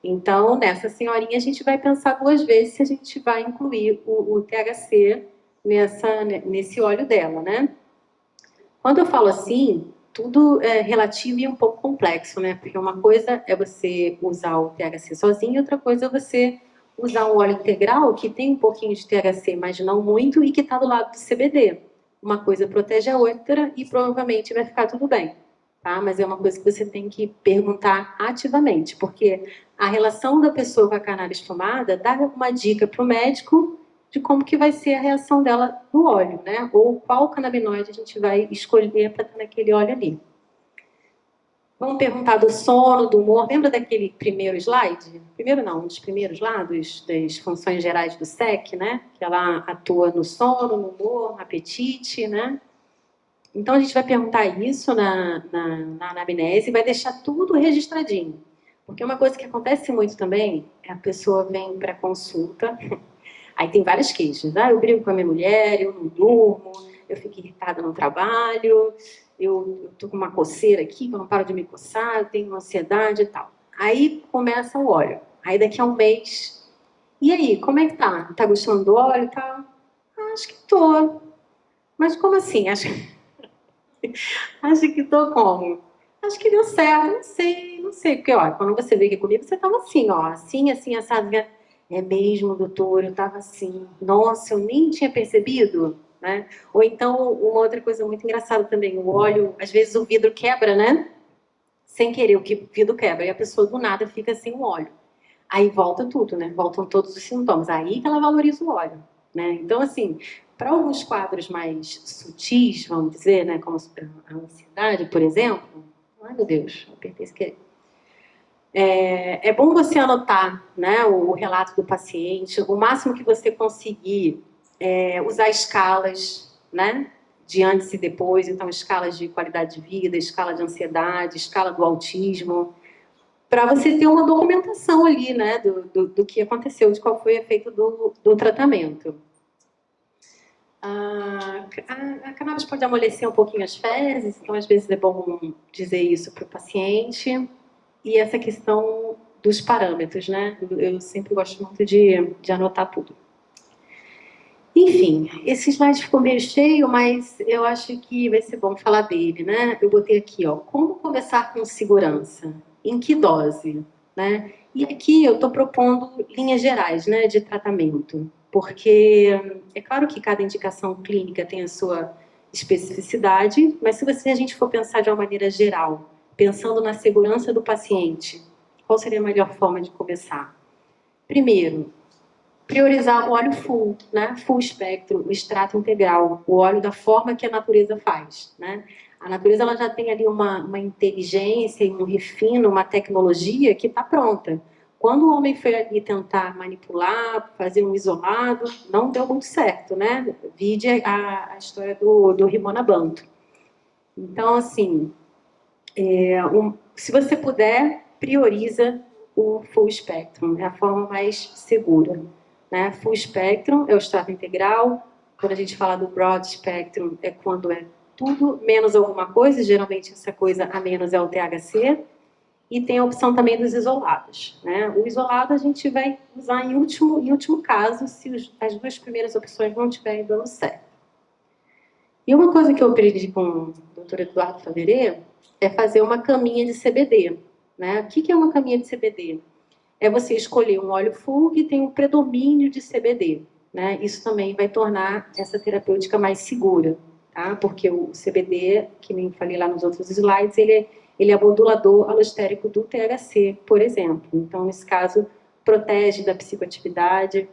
Então, nessa senhorinha, a gente vai pensar duas vezes se a gente vai incluir o THC nesse óleo dela, né? Quando eu falo assim, tudo é relativo e um pouco complexo, né? Porque uma coisa é você usar o THC sozinho, outra coisa é você usar um óleo integral que tem um pouquinho de THC, mas não muito, e que está do lado do CBD. Uma coisa protege a outra e provavelmente vai ficar tudo bem. Tá? Mas é uma coisa que você tem que perguntar ativamente, porque a relação da pessoa com a cannabis fumada dá uma dica para o médico de como que vai ser a reação dela no óleo, né? Ou qual canabinoide a gente vai escolher para estar naquele óleo ali. Vamos perguntar do sono, do humor. Lembra daquele primeiro slide? Primeiro não, um dos primeiros lá, das funções gerais do SEC, né? Que ela atua no sono, no humor, no apetite, né? Então, a gente vai perguntar isso na anamnese e vai deixar tudo registradinho. Porque uma coisa que acontece muito também é a pessoa vem para consulta, aí tem várias queixas. Ah, eu brigo com a minha mulher, eu não durmo, eu fico irritada no trabalho, eu tô com uma coceira aqui, que eu não paro de me coçar, eu tenho ansiedade e tal. Aí começa o óleo. Aí daqui a um mês, e aí, como é que tá? Tá gostando do óleo e tal? Ah, acho que tô. Mas como assim? Acho que tô como? Acho que deu certo, não sei. Porque, ó, quando você veio aqui comigo, você tava assim, ó, assim, assado. É mesmo, doutor, eu tava assim. Nossa, eu nem tinha percebido, né? Ou então, uma outra coisa muito engraçada também, o óleo, às vezes o vidro quebra, né? Sem querer, o vidro quebra, e a pessoa do nada fica sem o óleo. Aí volta tudo, né? Voltam todos os sintomas. Aí que ela valoriza o óleo, né? Então, assim, para alguns quadros mais sutis, vamos dizer, né? Como a ansiedade, por exemplo. Ai, meu Deus, apertei esse querer. É bom você anotar, né, o relato do paciente, o máximo que você conseguir usar escalas, né? De antes e depois, então escalas de qualidade de vida, escala de ansiedade, escala do autismo, para você ter uma documentação ali, né, do que aconteceu, de qual foi o efeito do tratamento. A cannabis pode amolecer um pouquinho as fezes, então às vezes é bom dizer isso para o paciente. E essa questão dos parâmetros, né? Eu sempre gosto muito de anotar tudo. Enfim, esse slide ficou meio cheio, mas eu acho que vai ser bom falar dele, né? Eu botei aqui, ó, como conversar com segurança? Em que dose? Né? E aqui eu estou propondo linhas gerais, né, de tratamento, porque é claro que cada indicação clínica tem a sua especificidade, mas se a gente for pensar de uma maneira geral, pensando na segurança do paciente, qual seria a melhor forma de começar? Primeiro, priorizar o óleo full, né? Full espectro, o extrato integral, o óleo da forma que a natureza faz, né? A natureza ela já tem ali uma inteligência, um refino, uma tecnologia que está pronta. Quando o homem foi ali tentar manipular, fazer um isolado, não deu muito certo, né? Vide a história do Rimonabanto. Então, assim, se você puder, prioriza o full spectrum, é a forma mais segura. Né? Full spectrum é o extrato integral. Quando a gente fala do broad spectrum, é quando é tudo menos alguma coisa, geralmente essa coisa a menos é o THC. E tem a opção também dos isolados. Né? O isolado a gente vai usar em último caso, se as duas primeiras opções não estiverem dando certo. E uma coisa que eu aprendi com o Dr. Eduardo Faverê é fazer uma caminha de CBD. Né? O que é uma caminha de CBD? É você escolher um óleo full que tem um predomínio de CBD. Né? Isso também vai tornar essa terapêutica mais segura, tá? Porque o CBD, que nem falei lá nos outros slides, ele é modulador alostérico do THC, por exemplo. Então, nesse caso, protege da psicoatividade.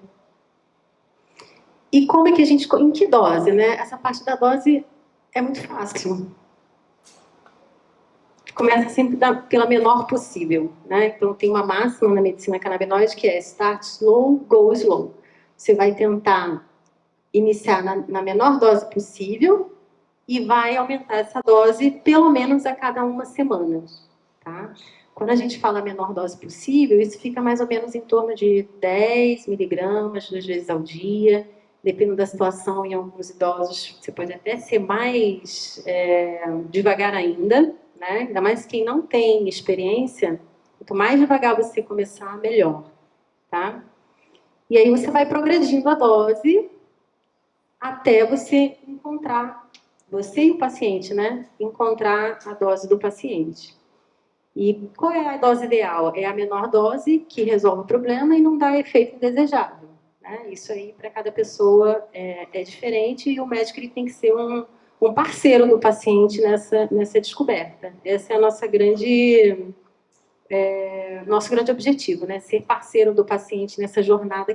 E como é que a gente... Em que dose, né? Essa parte da dose é muito fácil. Começa sempre pela menor possível, né? Então, tem uma máxima na medicina canabinoide que é start slow, go slow. Você vai tentar iniciar na menor dose possível e vai aumentar essa dose pelo menos a cada uma semana, tá? Quando a gente fala menor dose possível, isso fica mais ou menos em torno de 10 miligramas, 2 vezes ao dia. Dependendo da situação, em alguns idosos, você pode até ser mais devagar ainda, né? Ainda mais quem não tem experiência, quanto mais devagar você começar, melhor, tá? E aí você vai progredindo a dose até você encontrar, você e o paciente, né? Encontrar a dose do paciente. E qual é a dose ideal? É a menor dose que resolve o problema e não dá efeito indesejado. Né? Isso aí, para cada pessoa, é diferente e o médico ele tem que ser um parceiro do paciente nessa descoberta. Esse é a nossa nosso grande objetivo, né? Ser parceiro do paciente nessa jornada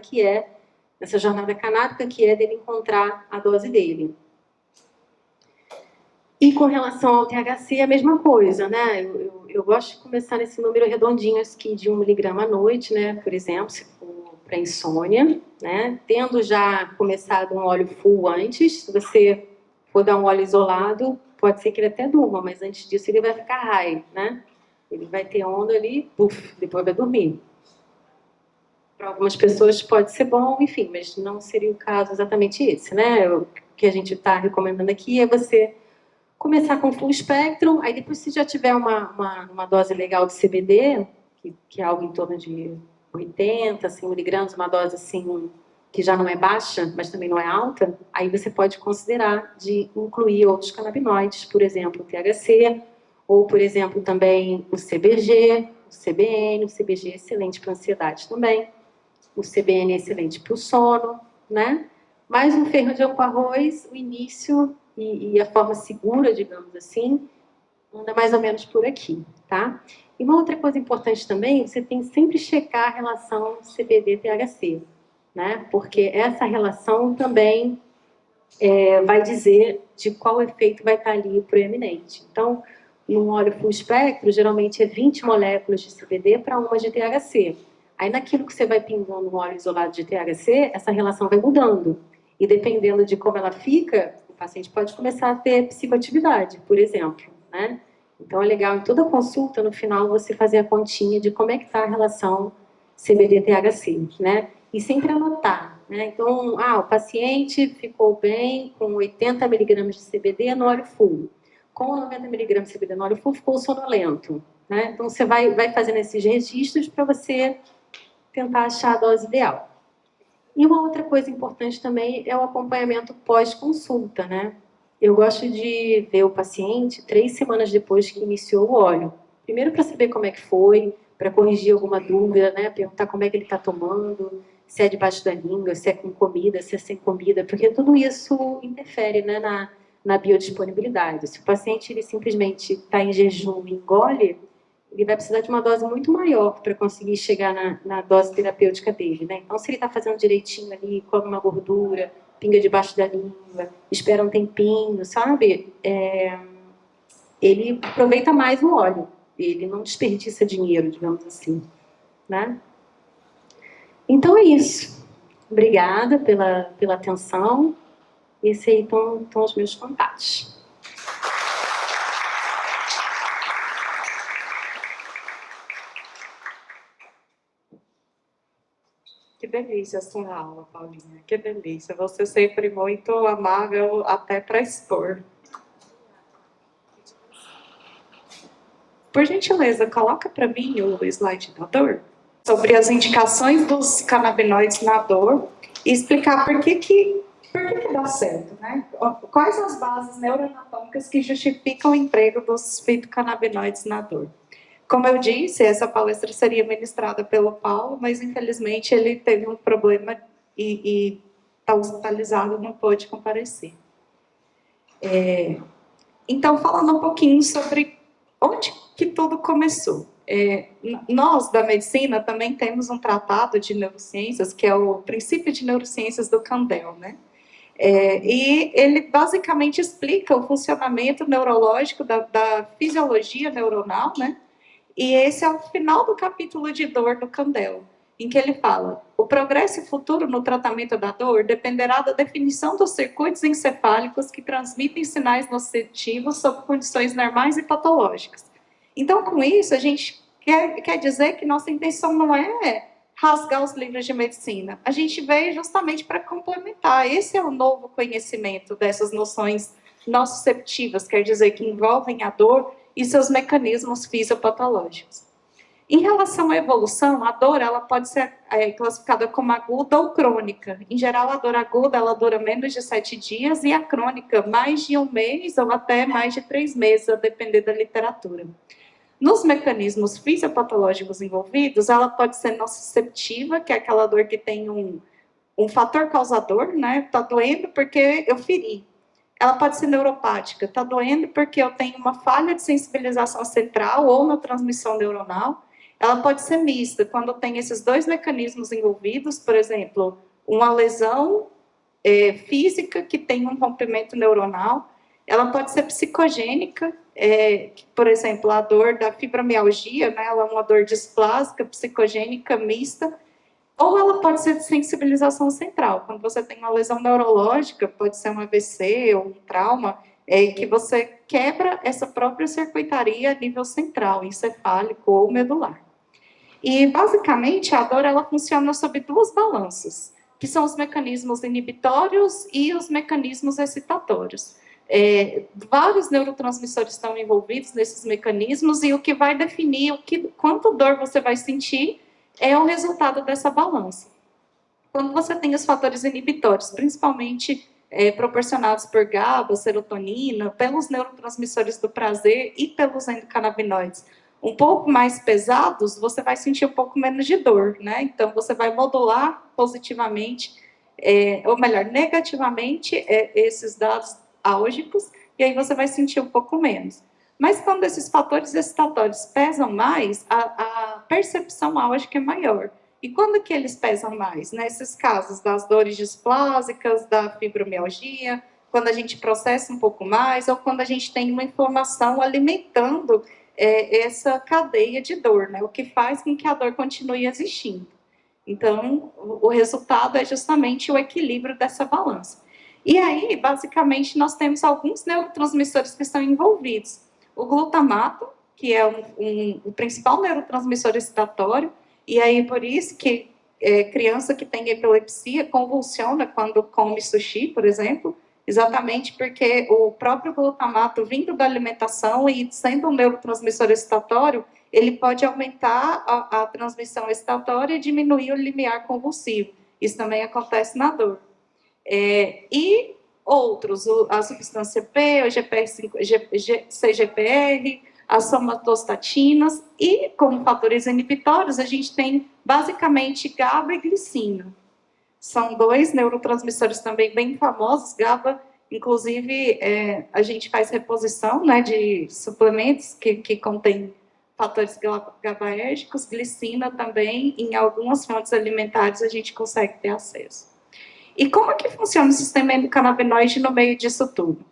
canábica, que é dele encontrar a dose dele. E com relação ao THC, a mesma coisa, né? Eu gosto de começar nesse número redondinho aqui de 1 miligrama à noite, né? Por exemplo, se for para insônia, né? Tendo já começado um óleo full antes, se você for dar um óleo isolado, pode ser que ele até durma, mas antes disso ele vai ficar high, né? Ele vai ter onda ali, puff, depois vai dormir. Para algumas pessoas pode ser bom, enfim, mas não seria o caso exatamente esse, né? O que a gente está recomendando aqui é você começar com full spectrum, aí depois se já tiver uma dose legal de CBD, que é algo em torno de 80, 100 miligramas, uma dose assim que já não é baixa, mas também não é alta, aí você pode considerar de incluir outros canabinoides, por exemplo, o THC, ou, por exemplo, também o CBG, o CBN, o CBG é excelente para ansiedade também, o CBN é excelente para o sono, né? Mais um feijão com arroz, o início e a forma segura, digamos assim, anda mais ou menos por aqui, tá? E uma outra coisa importante também, você tem que sempre checar a relação CBD-THC, né? Porque essa relação também vai dizer de qual efeito vai estar ali proeminente. Então, num óleo full espectro, geralmente é 20 moléculas de CBD para uma de THC. Aí, naquilo que você vai pingando no óleo isolado de THC, essa relação vai mudando. E dependendo de como ela fica, o paciente pode começar a ter psicoatividade, por exemplo, né? Então, é legal em toda consulta, no final, você fazer a continha de como é que está a relação CBD-THC, né? E sempre anotar, né? Então, o paciente ficou bem com 80 miligramas de CBD no óleo full. Com 90 miligramas de CBD no óleo full, ficou sonolento, né? Então, você vai fazendo esses registros para você tentar achar a dose ideal. E uma outra coisa importante também é o acompanhamento pós-consulta, né? Eu gosto de ver o paciente 3 semanas depois que iniciou o óleo. Primeiro para saber como é que foi, para corrigir alguma dúvida, né? Perguntar como é que ele está tomando, se é debaixo da língua, se é com comida, se é sem comida, porque tudo isso interfere, né, na biodisponibilidade. Se o paciente ele simplesmente está em jejum e engole, ele vai precisar de uma dose muito maior para conseguir chegar na dose terapêutica dele, né? Então, se ele está fazendo direitinho ali, come uma gordura, pinga debaixo da língua, espera um tempinho, sabe? Ele aproveita mais o óleo, ele não desperdiça dinheiro, digamos assim, né? Então é isso. Obrigada pela atenção. Esses aí estão os meus contatos. Que delícia a sua aula, Paulinha. Que delícia. Você sempre muito amável até para expor. Por gentileza, coloca para mim o slide da dor, sobre as indicações dos canabinoides na dor e explicar por que dá certo, né? Quais as bases neuroanatômicas que justificam o emprego dos fitocannabinoides na dor. Como eu disse, essa palestra seria ministrada pelo Paulo, mas infelizmente ele teve um problema e está hospitalizado, não pôde comparecer. Então, falando um pouquinho sobre onde que tudo começou. Nós, da medicina, também temos um tratado de neurociências, que é o Princípio de Neurociências do Kandel, né? E ele basicamente explica o funcionamento neurológico da fisiologia neuronal, né? E esse é o final do capítulo de dor do Kandel, em que ele fala: o progresso futuro no tratamento da dor dependerá da definição dos circuitos encefálicos que transmitem sinais nocitivos sob condições normais e patológicas. Então, com isso, a gente quer dizer que nossa intenção não é rasgar os livros de medicina. A gente veio justamente para complementar. Esse é o novo conhecimento dessas noções nociceptivas, quer dizer, que envolvem a dor e seus mecanismos fisiopatológicos. Em relação à evolução, a dor ela pode ser classificada como aguda ou crônica. Em geral, a dor aguda ela dura menos de 7 dias e a crônica mais de 1 mês ou até mais de 3 meses, a depender da literatura. Nos mecanismos fisiopatológicos envolvidos, ela pode ser nociceptiva, que é aquela dor que tem um fator causador, né? Está doendo porque eu feri. Ela pode ser neuropática, está doendo porque eu tenho uma falha de sensibilização central ou na transmissão neuronal. Ela pode ser mista, quando tem esses dois mecanismos envolvidos, por exemplo, uma lesão física que tem um rompimento neuronal. Ela pode ser psicogênica, por exemplo, a dor da fibromialgia, né? Ela é uma dor displásica, psicogênica, mista. Ou ela pode ser de sensibilização central. Quando você tem uma lesão neurológica, pode ser um AVC ou um trauma, que você quebra essa própria circuitaria a nível central, encefálico ou medular. E, basicamente, a dor ela funciona sob 2 balanças, que são os mecanismos inibitórios e os mecanismos excitatórios. Vários neurotransmissores estão envolvidos nesses mecanismos e o que vai definir quanto dor você vai sentir é o resultado dessa balança. Quando você tem os fatores inibitórios, principalmente proporcionados por GABA, serotonina, pelos neurotransmissores do prazer e pelos endocannabinoides, um pouco mais pesados, você vai sentir um pouco menos de dor, né? Então, você vai modular positivamente, ou melhor, negativamente, esses dados álgicos, e aí você vai sentir um pouco menos. Mas quando esses fatores excitatórios pesam mais, a percepção álgica é maior. E quando que eles pesam mais? Nesses casos das dores displásicas, da fibromialgia, quando a gente processa um pouco mais, ou quando a gente tem uma inflamação alimentando essa cadeia de dor, né? O que faz com que a dor continue existindo. Então, o resultado é justamente o equilíbrio dessa balança. E aí, basicamente, nós temos alguns neurotransmissores que estão envolvidos. O glutamato, que é o principal neurotransmissor excitatório, e aí por isso que criança que tem epilepsia convulsiona quando come sushi, por exemplo, exatamente porque o próprio glutamato vindo da alimentação e sendo um neurotransmissor excitatório, ele pode aumentar a transmissão excitatória e diminuir o limiar convulsivo. Isso também acontece na dor. E outros, a substância P, o CGPR, as somatostatinas, e como fatores inibitórios, a gente tem basicamente GABA e glicina. São dois neurotransmissores também bem famosos. GABA, inclusive, a gente faz reposição, né, de suplementos que contêm fatores GABAérgicos. Glicina também, em algumas fontes alimentares, a gente consegue ter acesso. E como é que funciona o sistema endocannabinoide no meio disso tudo?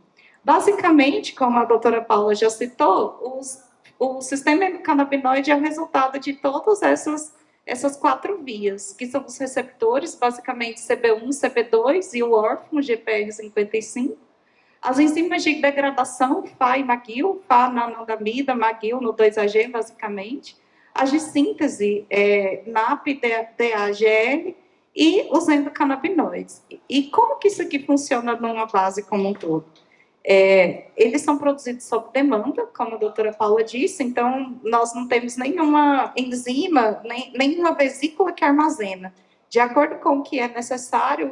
Basicamente, como a doutora Paula já citou, o sistema endocannabinoide é o resultado de todas essas 4 vias, que são os receptores, basicamente CB1, CB2 e o órfão, GPR55. As enzimas de degradação, Fa e Magil, Fa na anandamida, Magil no 2-AG, basicamente. As de síntese, NAP, DAGL, e os endocannabinoides. E como que isso aqui funciona numa base como um todo? Eles são produzidos sob demanda, como a doutora Paula disse, então nós não temos nenhuma enzima, nenhuma vesícula que armazena. De acordo com o que é necessário,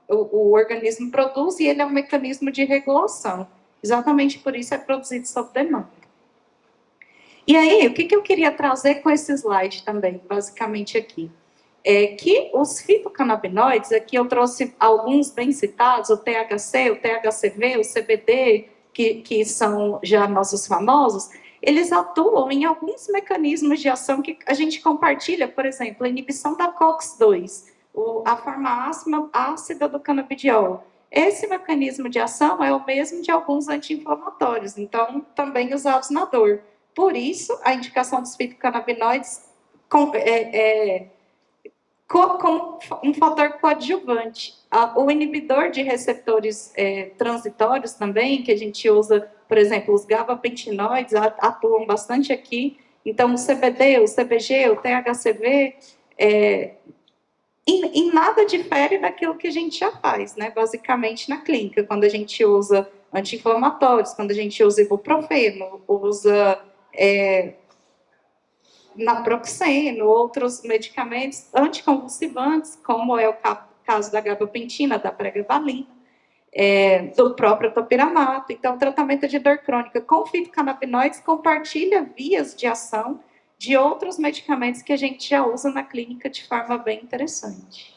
o organismo produz, e ele é um mecanismo de regulação. Exatamente por isso é produzido sob demanda. E aí, o que eu queria trazer com esse slide também, basicamente aqui? Que os fitocannabinoides, aqui eu trouxe alguns bem citados, o THC, o THCV, o CBD, que são já nossos famosos, eles atuam em alguns mecanismos de ação que a gente compartilha, por exemplo, a inibição da COX-2, a forma ácida do canabidiol. Esse mecanismo de ação é o mesmo de alguns anti-inflamatórios, então também usados na dor. Por isso, a indicação dos fitocannabinoides como um fator coadjuvante. O inibidor de receptores transitórios também, que a gente usa, por exemplo, os gabapentinoides atuam bastante aqui. Então, o CBD, o CBG, o THCV, em nada difere daquilo que a gente já faz, né? Basicamente na clínica, quando a gente usa anti-inflamatórios, quando a gente usa ibuprofeno, usa naproxeno, outros medicamentos anticonvulsivantes, como é o caso da gabapentina, da pregabalina, do próprio topiramato. Então, o tratamento de dor crônica com fitocannabinoides compartilha vias de ação de outros medicamentos que a gente já usa na clínica de forma bem interessante.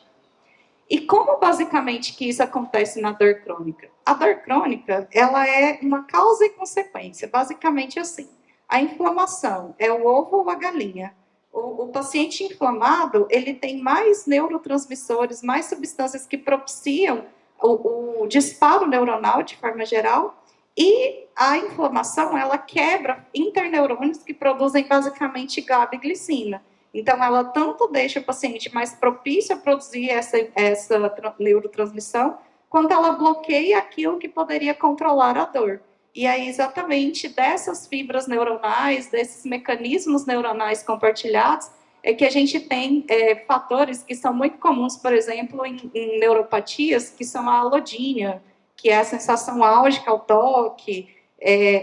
E como basicamente que isso acontece na dor crônica? A dor crônica, ela é uma causa e consequência, basicamente assim. A inflamação é o ovo ou a galinha. O paciente inflamado, ele tem mais neurotransmissores, mais substâncias que propiciam o disparo neuronal de forma geral, e a inflamação, ela quebra interneurônios que produzem basicamente GABA e glicina. Então, ela tanto deixa o paciente mais propício a produzir essa neurotransmissão, quanto ela bloqueia aquilo que poderia controlar a dor. E aí, exatamente dessas fibras neuronais, desses mecanismos neuronais compartilhados, é que a gente tem fatores que são muito comuns, por exemplo, em neuropatias, que são a alodínia, que é a sensação álgica ao toque,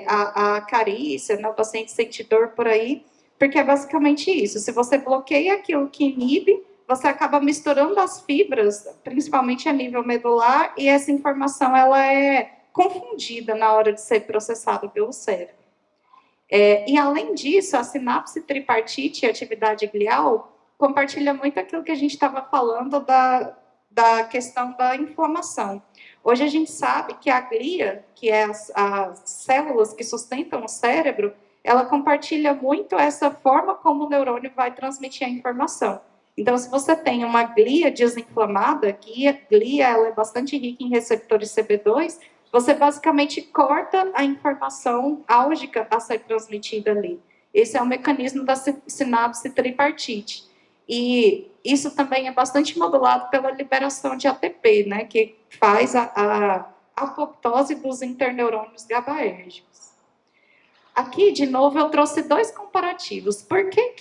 a carícia, né, o paciente sente dor por aí, porque é basicamente isso. Se você bloqueia aquilo que inibe, você acaba misturando as fibras, principalmente a nível medular, e essa informação ela é confundida na hora de ser processada pelo cérebro. E, além disso, a sinapse tripartite e a atividade glial compartilha muito aquilo que a gente estava falando da questão da inflamação. Hoje a gente sabe que a glia, que é as células que sustentam o cérebro, ela compartilha muito essa forma como o neurônio vai transmitir a informação. Então, se você tem uma glia desinflamada, glia ela é bastante rica em receptores CB2, você basicamente corta a informação álgica a ser transmitida ali. Esse é o mecanismo da sinapse tripartite. E isso também é bastante modulado pela liberação de ATP, né, que faz a apoptose dos interneurônios GABAérgicos. Aqui, de novo, eu trouxe 2 comparativos. Por que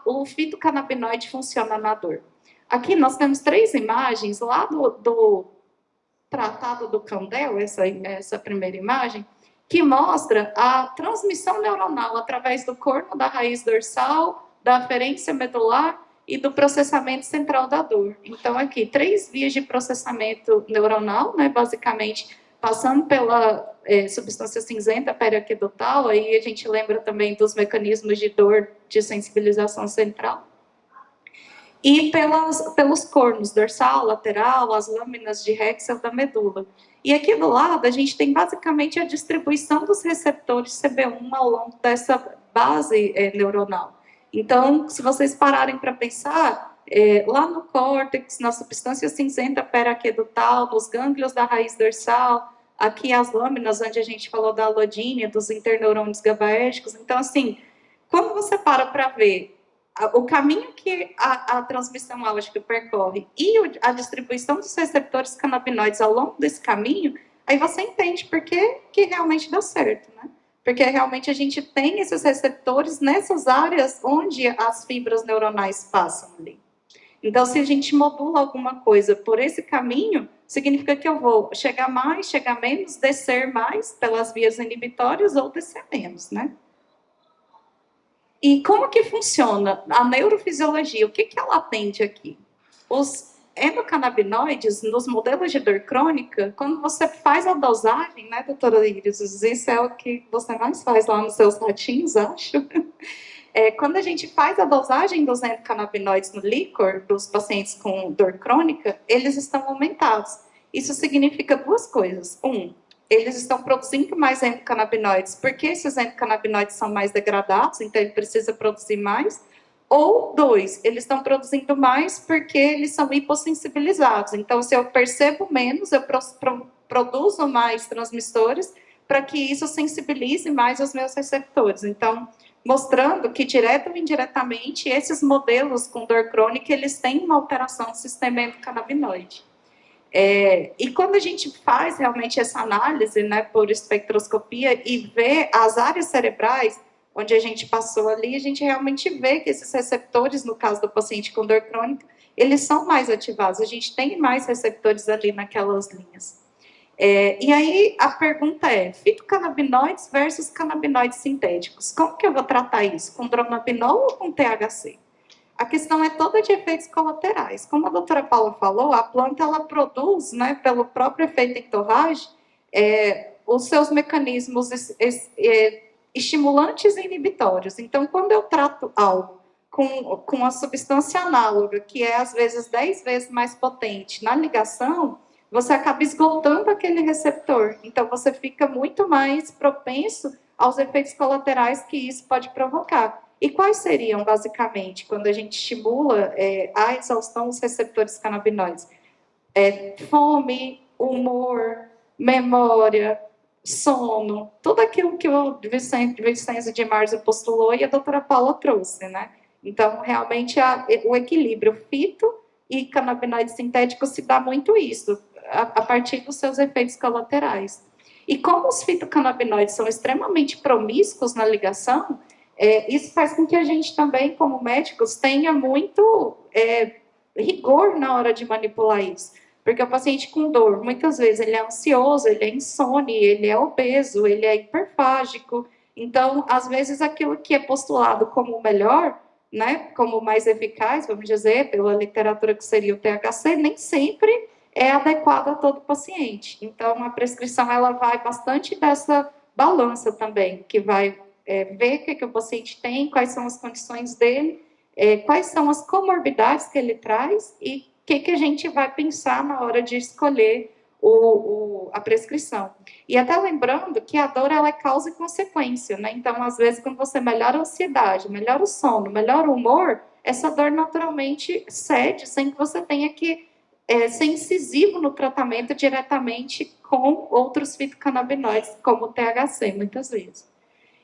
o fitocannabinoide funciona na dor? Aqui nós temos 3 imagens lá do Tratado do Candel, essa primeira imagem, que mostra a transmissão neuronal através do corno da raiz dorsal, da aferência medular e do processamento central da dor. Então, aqui, 3 vias de processamento neuronal, né, basicamente, passando pela substância cinzenta periaquedutal, aí a gente lembra também dos mecanismos de dor de sensibilização central, e pelos cornos dorsal, lateral, as lâminas de Rexel da medula. E aqui do lado, a gente tem basicamente a distribuição dos receptores CB1 ao longo dessa base neuronal. Então, se vocês pararem para pensar, lá no córtex, na substância cinzenta periaquedutal, nos gânglios da raiz dorsal, aqui as lâminas, onde a gente falou da alodínia, dos interneurônios GABAérgicos. Então, assim, quando você para ver o caminho que a transmissão álgica percorre e a distribuição dos receptores canabinoides ao longo desse caminho, aí você entende por que realmente deu certo, né? Porque realmente a gente tem esses receptores nessas áreas onde as fibras neuronais passam ali. Então, se a gente modula alguma coisa por esse caminho, significa que eu vou chegar mais, chegar menos, descer mais pelas vias inibitórias ou descer menos, né? E como que funciona a neurofisiologia? O que ela atende aqui? Os endocannabinoides, nos modelos de dor crônica, quando você faz a dosagem, né, doutora Iris, isso é o que você mais faz lá nos seus ratinhos, acho. Quando a gente faz a dosagem dos endocannabinoides no líquor dos pacientes com dor crônica, eles estão aumentados. Isso significa duas coisas. Eles estão produzindo mais endocannabinoides porque esses endocannabinoides são mais degradados, então ele precisa produzir mais. Ou 2, eles estão produzindo mais porque eles são hipossensibilizados. Então, se eu percebo menos, eu produzo mais transmissores para que isso sensibilize mais os meus receptores. Então, mostrando que, direto ou indiretamente, esses modelos com dor crônica, eles têm uma alteração do sistema endocannabinoide. E quando a gente faz realmente essa análise, né, por espectroscopia e vê as áreas cerebrais onde a gente passou ali, a gente realmente vê que esses receptores, no caso do paciente com dor crônica, eles são mais ativados, a gente tem mais receptores ali naquelas linhas. E aí a pergunta é, fitocannabinoides versus canabinoides sintéticos, como que eu vou tratar isso? Com dronabinol ou com THC? A questão é toda de efeitos colaterais. Como a doutora Paula falou, a planta ela produz, né, pelo próprio efeito entorragem, os seus mecanismos estimulantes e inibitórios. Então, quando eu trato algo com a substância análoga, que é às vezes 10 vezes mais potente na ligação, você acaba esgotando aquele receptor. Então, você fica muito mais propenso aos efeitos colaterais que isso pode provocar. E quais seriam, basicamente, quando a gente estimula a exaustão dos receptores canabinoides? Fome, humor, memória, sono, tudo aquilo que o Vicenzo de Marzo postulou e a doutora Paula trouxe, né? Então, realmente, o equilíbrio fito e canabinoide sintético se dá muito isso, a partir dos seus efeitos colaterais. E como os fitocannabinoides são extremamente promíscuos na ligação, isso faz com que a gente também, como médicos, tenha muito rigor na hora de manipular isso. Porque o paciente com dor, muitas vezes, ele é ansioso, ele é insone, ele é obeso, ele é hiperfágico. Então, às vezes, aquilo que é postulado como o melhor, né, como o mais eficaz, vamos dizer, pela literatura que seria o THC, nem sempre é adequado a todo paciente. Então, a prescrição, ela vai bastante dessa balança também, que vai ver o que o paciente tem, quais são as condições dele, quais são as comorbidades que ele traz e o que a gente vai pensar na hora de escolher a prescrição. E até lembrando que a dor ela é causa e consequência, né? Então, às vezes, quando você melhora a ansiedade, melhora o sono, melhora o humor, essa dor naturalmente cede sem que você tenha que ser incisivo no tratamento diretamente com outros fitocannabinoides, como o THC, muitas vezes.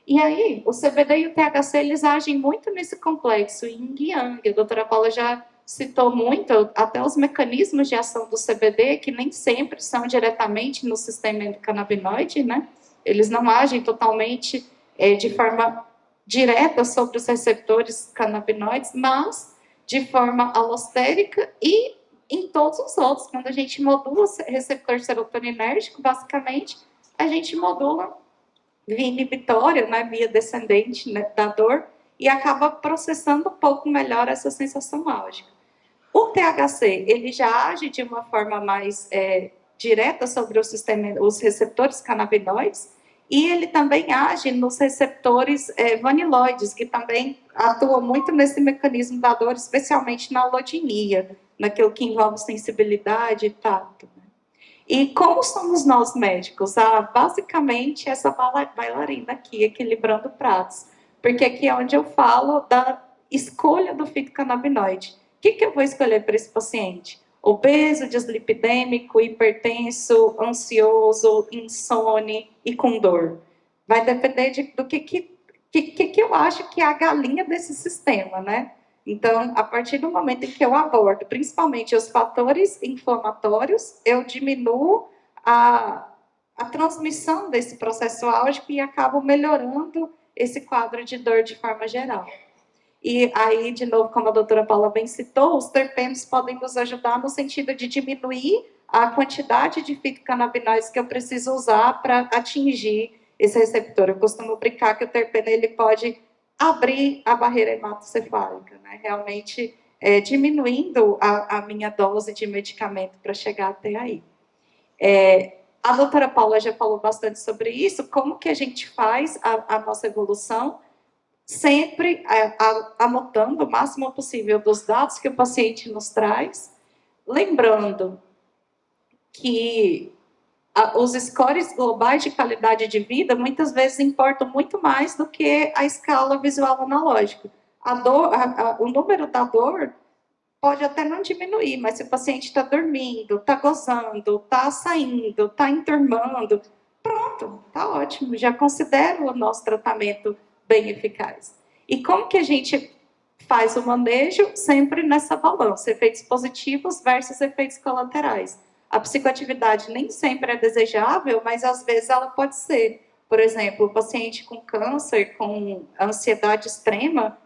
E aí, o CBD e o THC, eles agem muito nesse complexo yin e yang. A doutora Paula já citou muito até os mecanismos de ação do CBD, que nem sempre são diretamente no sistema endocannabinoide, né? Eles não agem totalmente de forma direta sobre os receptores canabinoides, mas de forma alostérica e em todos os outros. Quando a gente modula o receptor serotoninérgico, basicamente, a gente modula via inibitória, né, via descendente, né, da dor, e acaba processando um pouco melhor essa sensação álgica. O THC, ele já age de uma forma mais direta sobre o sistema, os receptores canabinoides, e ele também age nos receptores vaniloides, que também atuam muito nesse mecanismo da dor, especialmente na allodynia, naquilo que envolve sensibilidade e tato. E como somos nós médicos? Basicamente, essa bailarina aqui, equilibrando pratos. Porque aqui é onde eu falo da escolha do fitocannabinoide. O que eu vou escolher para esse paciente? Obeso, dislipidêmico, hipertenso, ansioso, insone e com dor. Vai depender do que eu acho que é a galinha desse sistema, né? Então, a partir do momento em que eu abordo, principalmente os fatores inflamatórios, eu diminuo a transmissão desse processo álgico e acabo melhorando esse quadro de dor de forma geral. E aí, de novo, como a doutora Paula bem citou, os terpenos podem nos ajudar no sentido de diminuir a quantidade de fitocannabinoides que eu preciso usar para atingir esse receptor. Eu costumo brincar que o terpeno ele pode abrir a barreira hematocefálica, né? Realmente diminuindo a minha dose de medicamento para chegar até aí. A doutora Paula já falou bastante sobre isso, como que a gente faz a nossa evolução, sempre anotando o máximo possível dos dados que o paciente nos traz, lembrando que os scores globais de qualidade de vida muitas vezes importam muito mais do que a escala visual analógica. O número da dor pode até não diminuir, mas se o paciente está dormindo, está gozando, está saindo, está enturmando, pronto, está ótimo, já considero o nosso tratamento bem eficaz. E como que a gente faz o manejo? Sempre nessa balança, efeitos positivos versus efeitos colaterais. A psicoatividade nem sempre é desejável, mas às vezes ela pode ser. Por exemplo, o paciente com câncer, com ansiedade extrema,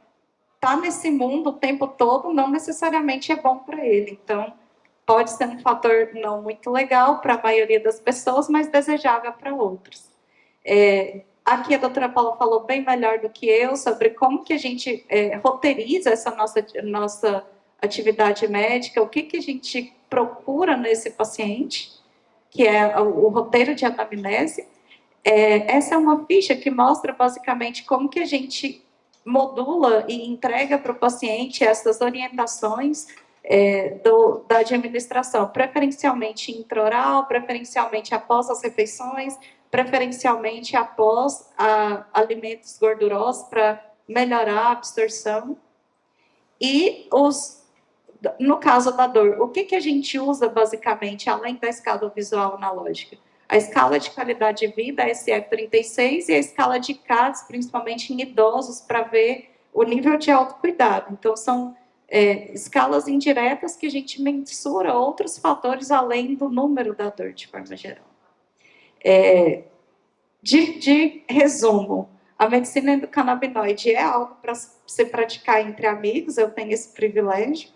está nesse mundo o tempo todo, não necessariamente é bom para ele. Então, pode ser um fator não muito legal para a maioria das pessoas, mas desejável para outros. Aqui a doutora Paula falou bem melhor do que eu sobre como que a gente roteiriza essa nossa atividade médica, o que a gente procura nesse paciente, que é o roteiro de anamnese. Essa é uma ficha que mostra basicamente como que a gente modula e entrega para o paciente essas orientações da administração, preferencialmente intraoral, preferencialmente após as refeições, preferencialmente após alimentos gordurosos para melhorar a absorção. E no caso da dor, o que a gente usa basicamente, além da escala visual analógica? A escala de qualidade de vida, a SF36, e a escala de CADS, principalmente em idosos, para ver o nível de autocuidado. Então, são escalas indiretas que a gente mensura outros fatores além do número da dor, de forma geral. De resumo, a medicina endocannabinoide é algo para se praticar entre amigos, eu tenho esse privilégio.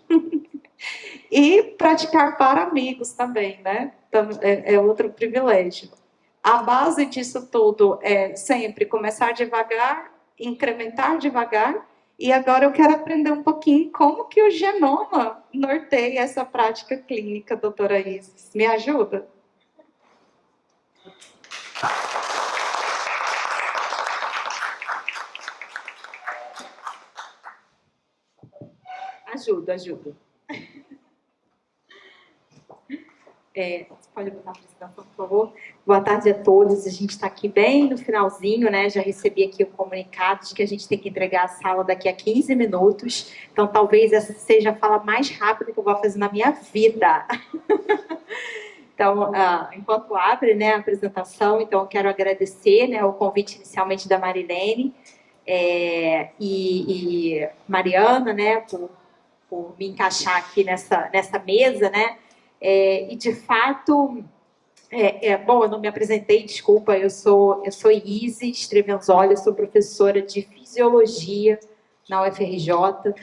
E praticar para amigos também, né? Então, é outro privilégio. A base disso tudo é sempre começar devagar, incrementar devagar, e agora eu quero aprender um pouquinho como que o genoma norteia essa prática clínica, doutora Isis. Me ajuda? Ajuda. Você pode botar a apresentação, por favor? Boa tarde a todos. A gente está aqui bem no finalzinho, né? Já recebi aqui o comunicado de que a gente tem que entregar a sala daqui a 15 minutos. Então, talvez essa seja a fala mais rápida que eu vou fazer na minha vida. Então, enquanto abre, né, a apresentação, então eu quero agradecer, né, o convite inicialmente da Marilene e Mariana, né, por me encaixar aqui nessa mesa, né? E de fato, bom, eu não me apresentei, desculpa, eu sou Isis Trevenzoli, sou professora de Fisiologia na UFRJ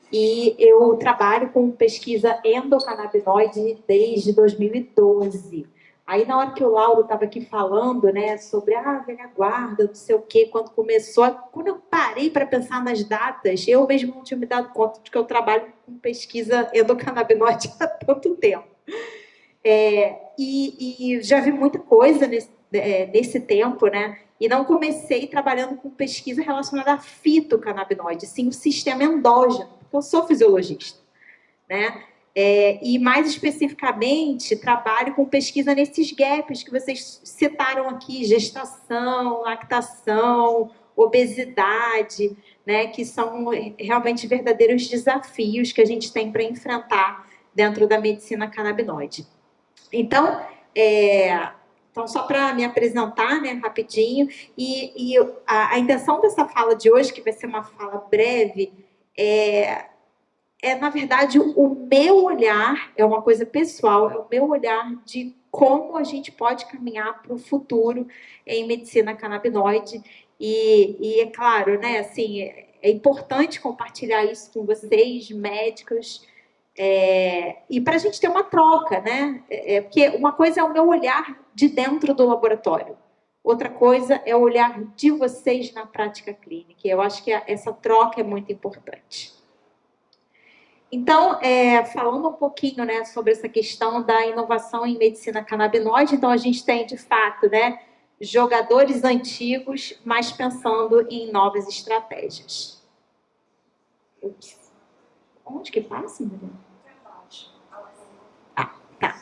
e eu trabalho com pesquisa endocannabinoide desde 2012. Aí, na hora que o Lauro estava aqui falando, né, sobre a velha guarda, não sei o quê, quando começou, quando eu parei para pensar nas datas, eu mesmo não tinha me dado conta de que eu trabalho com pesquisa endocannabinoide há tanto tempo. E já vi muita coisa nesse tempo, né? E não comecei trabalhando com pesquisa relacionada a fitocannabinoide, sim o sistema endógeno, porque eu sou fisiologista, né? E mais especificamente, trabalho com pesquisa nesses gaps que vocês citaram aqui, gestação, lactação, obesidade, né? Que são realmente verdadeiros desafios que a gente tem para enfrentar dentro da medicina canabinoide. Então, só para me apresentar, né, rapidinho, e a intenção dessa fala de hoje, que vai ser uma fala breve, na verdade, o meu olhar, é uma coisa pessoal, é o meu olhar de como a gente pode caminhar para o futuro em medicina canabinoide. E é claro, né, assim, é importante compartilhar isso com vocês, médicos, e para a gente ter uma troca, né? Porque uma coisa é o meu olhar de dentro do laboratório, outra coisa é o olhar de vocês na prática clínica. Eu acho que essa troca é muito importante. Então, falando um pouquinho, né, sobre essa questão da inovação em medicina canabinoide, então a gente tem, de fato, né, jogadores antigos, mas pensando em novas estratégias. Ups. Onde que passa, Mariana? Tá.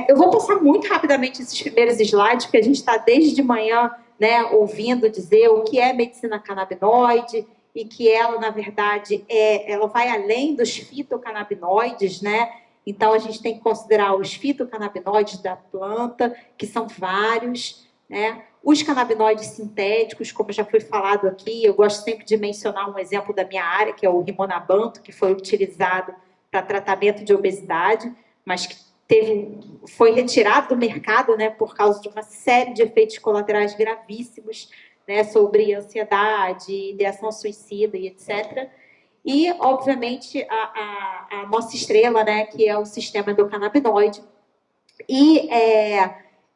Eu vou passar muito rapidamente esses primeiros slides, porque a gente está desde de manhã, né, ouvindo dizer o que é medicina canabinoide, e que ela, na verdade, ela vai além dos fitocannabinoides, né? Então, a gente tem que considerar os fitocannabinoides da planta, que são vários, né? Os canabinoides sintéticos, como já foi falado aqui, eu gosto sempre de mencionar um exemplo da minha área, que é o rimonabanto, que foi utilizado para tratamento de obesidade, mas que foi retirado do mercado, né, por causa de uma série de efeitos colaterais gravíssimos, né, sobre ansiedade, ideação suicida e etc. E, obviamente, a nossa estrela, né, que é o sistema endocannabinoide, e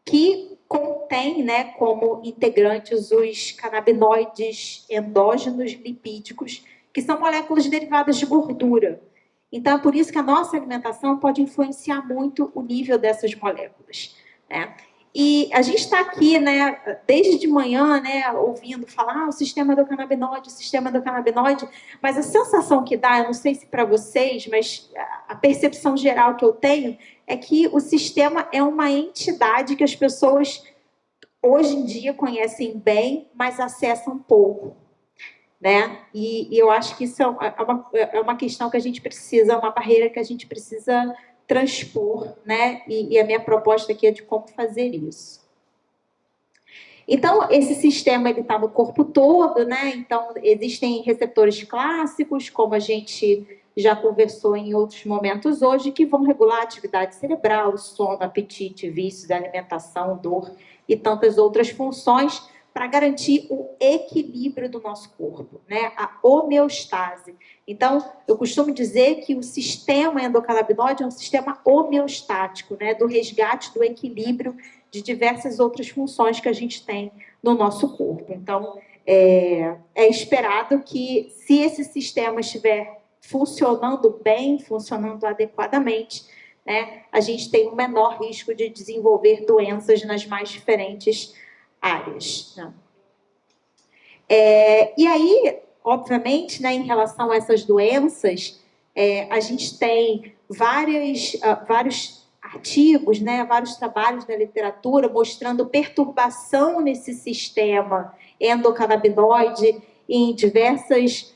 que contém, né, como integrantes os canabinoides endógenos lipídicos, que são moléculas derivadas de gordura. Então, é por isso que a nossa alimentação pode influenciar muito o nível dessas moléculas, né? E a gente está aqui, né, desde de manhã, né, ouvindo falar o sistema endocannabinoide, o sistema endocannabinoide, mas a sensação que dá, eu não sei se para vocês, mas a percepção geral que eu tenho é que o sistema é uma entidade que as pessoas hoje em dia conhecem bem, mas acessam pouco, né? E eu acho que isso é uma questão que a gente precisa, uma barreira que a gente precisa transpor, né? E a minha proposta aqui é de como fazer isso. Então, esse sistema está no corpo todo, né? Então, existem receptores clássicos, como a gente já conversou em outros momentos hoje, que vão regular a atividade cerebral, sono, apetite, vícios, alimentação, dor e tantas outras funções para garantir o equilíbrio do nosso corpo, né? A homeostase. Então, eu costumo dizer que o sistema endocannabinoide é um sistema homeostático, né? Do resgate do equilíbrio de diversas outras funções que a gente tem no nosso corpo. Então, é esperado que, se esse sistema estiver funcionando bem, funcionando adequadamente, né, a gente tem um menor risco de desenvolver doenças nas mais diferentes áreas. Né? E aí, obviamente, né, em relação a essas doenças, a gente tem vários artigos, né, vários trabalhos na literatura mostrando perturbação nesse sistema endocannabinoide em diversas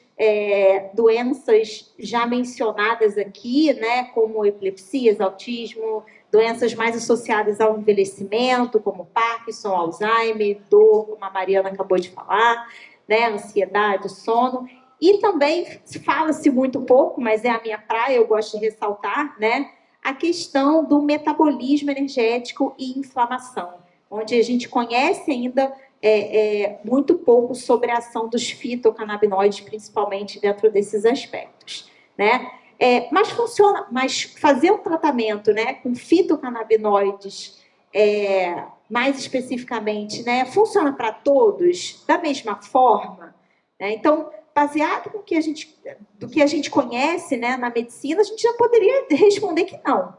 doenças já mencionadas aqui, né, como epilepsias, autismo, doenças mais associadas ao envelhecimento, como Parkinson, Alzheimer, dor, como a Mariana acabou de falar, né, ansiedade, sono. E também fala-se muito pouco, mas é a minha praia, eu gosto de ressaltar, né, a questão do metabolismo energético e inflamação, onde a gente conhece ainda muito pouco sobre a ação dos fitocannabinoides, principalmente dentro desses aspectos, né? Mas funciona, mas fazer um tratamento, né, com fitocannabinoides, mais especificamente, né, funciona para todos da mesma forma, né? Então, baseado do que a gente conhece, né, na medicina, a gente já poderia responder que não,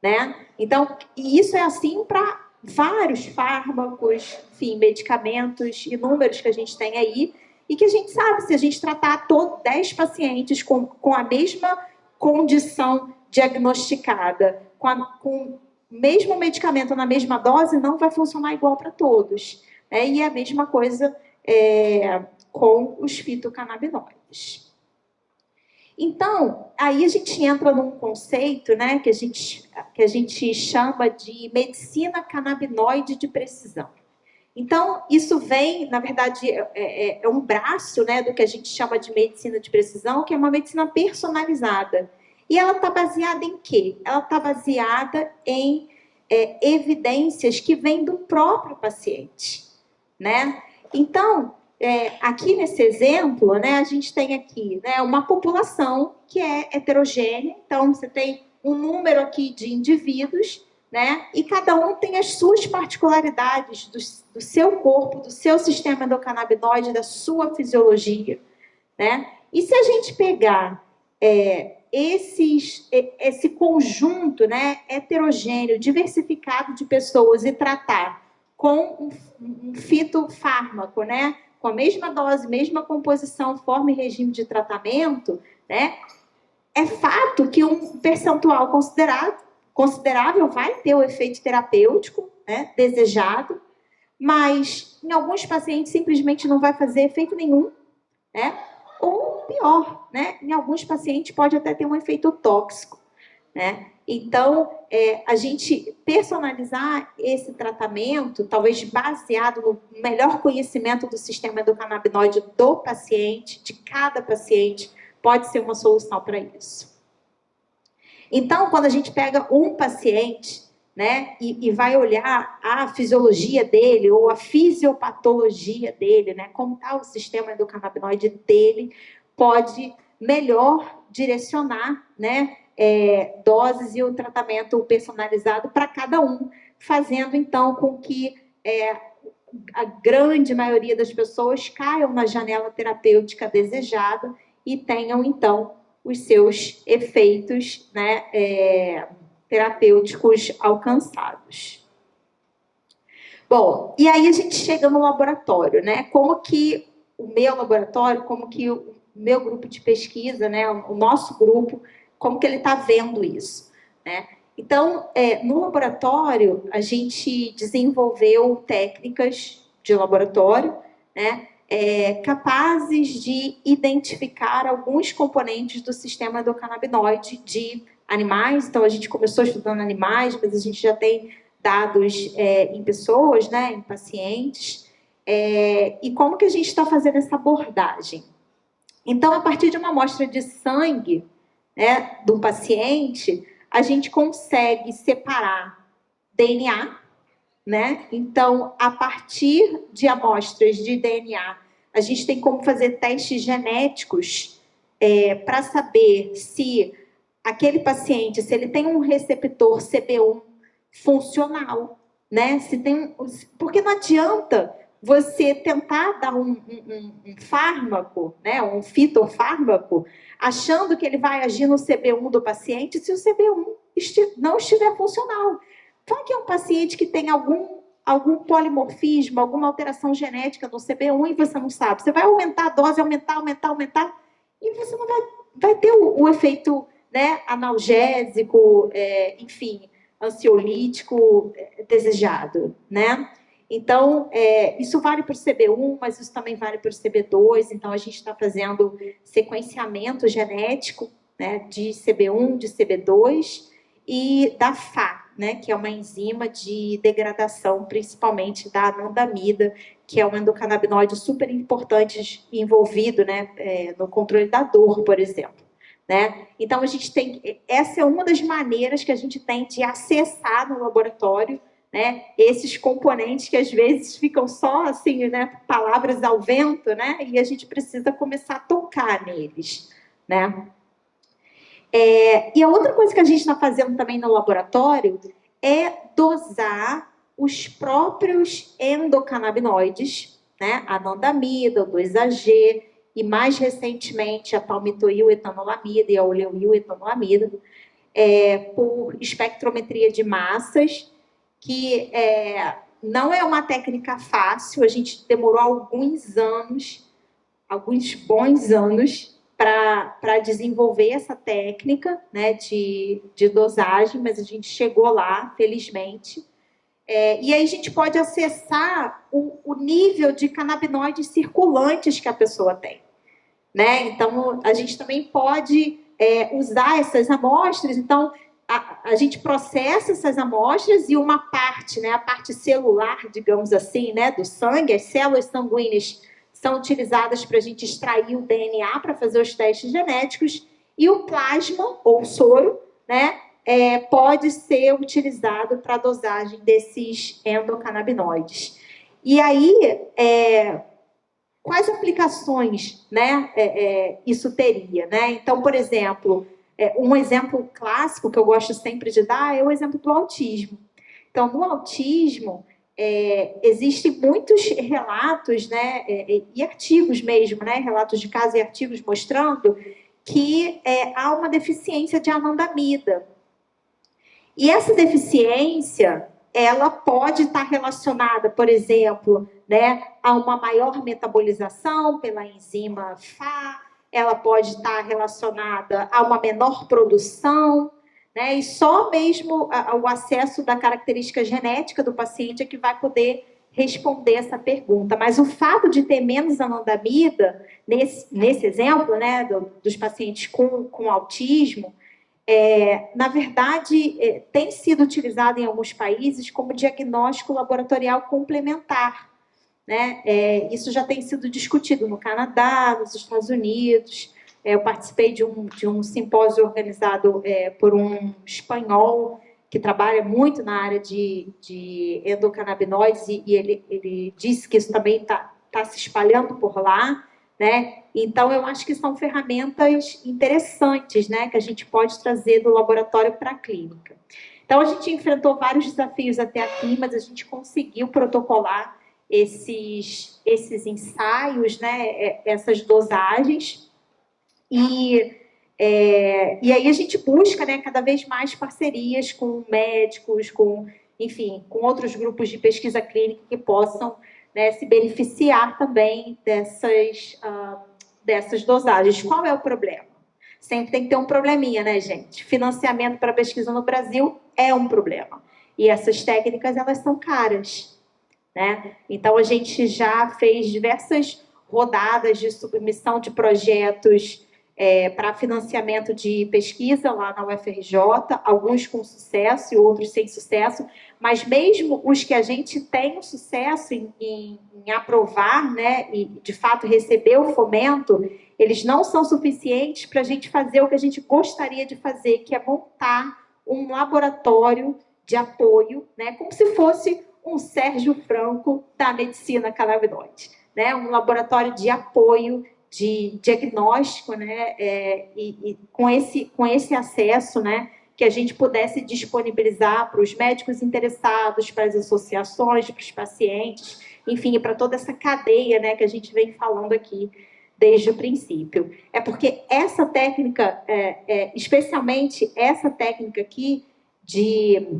né? Então, e isso é assim para vários fármacos, enfim, medicamentos, inúmeros que a gente tem aí, e que a gente sabe, se a gente tratar 10 pacientes com a mesma condição diagnosticada, com o mesmo medicamento na mesma dose, não vai funcionar igual para todos. Né? E é a mesma coisa com os fitocannabinoides. Então, aí a gente entra num conceito, né, que a gente chama de medicina canabinoide de precisão. Então, isso vem, na verdade, é um braço, né, do que a gente chama de medicina de precisão, que é uma medicina personalizada. E ela está baseada em quê? Ela está baseada em evidências que vêm do próprio paciente, né? Então, aqui nesse exemplo, né, a gente tem aqui, né, uma população que é heterogênea. Então, você tem um número aqui de indivíduos, né, e cada um tem as suas particularidades do seu corpo, do seu sistema endocannabinoide, da sua fisiologia. Né? E se a gente pegar esse conjunto, né, heterogêneo, diversificado de pessoas e tratar com um fitofármaco, né, com a mesma dose, mesma composição, forma e regime de tratamento, né, é fato que um percentual considerável vai ter o efeito terapêutico, né, desejado, mas em alguns pacientes simplesmente não vai fazer efeito nenhum, né? Ou pior, né? Em alguns pacientes pode até ter um efeito tóxico, né? Então, a gente personalizar esse tratamento, talvez baseado no melhor conhecimento do sistema endocannabinoide do paciente, de cada paciente, pode ser uma solução para isso. Então, quando a gente pega um paciente, né, e vai olhar a fisiologia dele ou a fisiopatologia dele, né, como está o sistema endocannabinoide dele, pode melhor direcionar, né, doses e o tratamento personalizado para cada um, fazendo então com que a grande maioria das pessoas caiam na janela terapêutica desejada e tenham então os seus efeitos, né, terapêuticos alcançados. Bom, e aí a gente chega no laboratório, né? Como que o meu laboratório, como que o meu grupo de pesquisa, né, o nosso grupo, como que ele está vendo isso, né? Então, no laboratório, a gente desenvolveu técnicas de laboratório, né, capazes de identificar alguns componentes do sistema endocannabinoide de animais. Então, a gente começou estudando animais, mas a gente já tem dados em pessoas, né, em pacientes. E como que a gente está fazendo essa abordagem? Então, a partir de uma amostra de sangue, né, do paciente, a gente consegue separar DNA, né? Então, a partir de amostras de DNA, a gente tem como fazer testes genéticos para saber se aquele paciente, se ele tem um receptor CB1 funcional, né? Porque não adianta você tentar dar um fármaco, né, um fitofármaco, achando que ele vai agir no CB1 do paciente, se o CB1 não estiver funcional. Vai que é um paciente que tem algum polimorfismo, alguma alteração genética no CB1 e você não sabe. Você vai aumentar a dose, aumentar, e você não vai ter o efeito, né, analgésico, enfim, ansiolítico desejado, né? Então, isso vale para o CB1, mas isso também vale para o CB2. Então, a gente está fazendo sequenciamento genético, né, de CB1, de CB2 e da FA, né, que é uma enzima de degradação, principalmente da anandamida, que é um endocannabinoide super importante envolvido, né, no controle da dor, por exemplo. Né? Então, essa é uma das maneiras que a gente tem de acessar no laboratório, né, esses componentes que às vezes ficam só assim, né, palavras ao vento, né, e a gente precisa começar a tocar neles, né? E a outra coisa que a gente está fazendo também no laboratório é dosar os próprios endocannabinoides, né, a anandamida, o 2-AG e mais recentemente a palmitoil-etanolamida e a oleoil-etanolamida, por espectrometria de massas, que não é uma técnica fácil, a gente demorou alguns bons anos, para desenvolver essa técnica, né, de dosagem, mas a gente chegou lá, felizmente. E aí a gente pode acessar o nível de canabinoides circulantes que a pessoa tem, né? Então, a gente também pode usar essas amostras. Então, a gente processa essas amostras e uma parte, né, a parte celular, digamos assim, né, do sangue, as células sanguíneas são utilizadas para a gente extrair o DNA para fazer os testes genéticos, e o plasma, ou soro, né, pode ser utilizado para a dosagem desses endocannabinoides. E aí, quais aplicações, né, isso teria, né? Então, por exemplo, um exemplo clássico que eu gosto sempre de dar é o exemplo do autismo. Então, no autismo, existem muitos relatos, né, e artigos mesmo, né, relatos de casos e artigos mostrando que há uma deficiência de anandamida. E essa deficiência, ela pode estar relacionada, por exemplo, né, a uma maior metabolização pela enzima FA, ela pode estar relacionada a uma menor produção, né, e só mesmo o acesso da característica genética do paciente é que vai poder responder essa pergunta. Mas o fato de ter menos anandamida, nesse exemplo, né, dos pacientes com autismo, na verdade, tem sido utilizado em alguns países como diagnóstico laboratorial complementar, né? Isso já tem sido discutido no Canadá, nos Estados Unidos. Eu participei de um simpósio organizado por um espanhol que trabalha muito na área de endocannabinoides, e ele disse que isso também está se espalhando por lá, né? Então, eu acho que são ferramentas interessantes, né, que a gente pode trazer do laboratório para a clínica. Então, a gente enfrentou vários desafios até aqui, mas a gente conseguiu protocolar esses ensaios, né, essas dosagens, e aí a gente busca, né, cada vez mais parcerias com médicos, enfim, com outros grupos de pesquisa clínica que possam, né, se beneficiar também dessas dosagens. Qual é o problema? Sempre tem que ter um probleminha, né, gente? Financiamento para pesquisa no Brasil é um problema. E essas técnicas, elas são caras, né? Então, a gente já fez diversas rodadas de submissão de projetos para financiamento de pesquisa lá na UFRJ, alguns com sucesso e outros sem sucesso, mas mesmo os que a gente tem sucesso em aprovar, né, e de fato receber o fomento, eles não são suficientes para a gente fazer o que a gente gostaria de fazer, que é montar um laboratório de apoio, né, como se fosse um Sérgio Franco da medicina canabinoide, né, um laboratório de apoio, de diagnóstico, né, e com esse acesso, né, que a gente pudesse disponibilizar para os médicos interessados, para as associações, para os pacientes, enfim, para toda essa cadeia, né, que a gente vem falando aqui desde o princípio. É porque essa técnica, especialmente essa técnica aqui de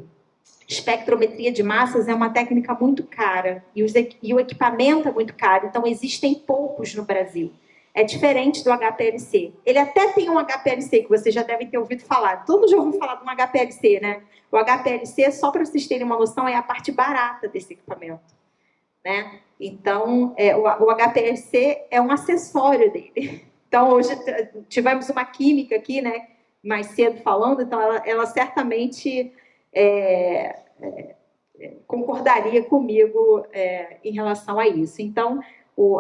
espectrometria de massas, é uma técnica muito cara e o equipamento é muito caro, então existem poucos no Brasil. É diferente do HPLC. Ele até tem um HPLC, que vocês já devem ter ouvido falar. Todos já ouviram falar de um HPLC, né? O HPLC, só para vocês terem uma noção, é a parte barata desse equipamento, né? Então, o HPLC é um acessório dele. Então, hoje tivemos uma química aqui, né? Mais cedo falando, então ela certamente concordaria comigo em relação a isso. Então,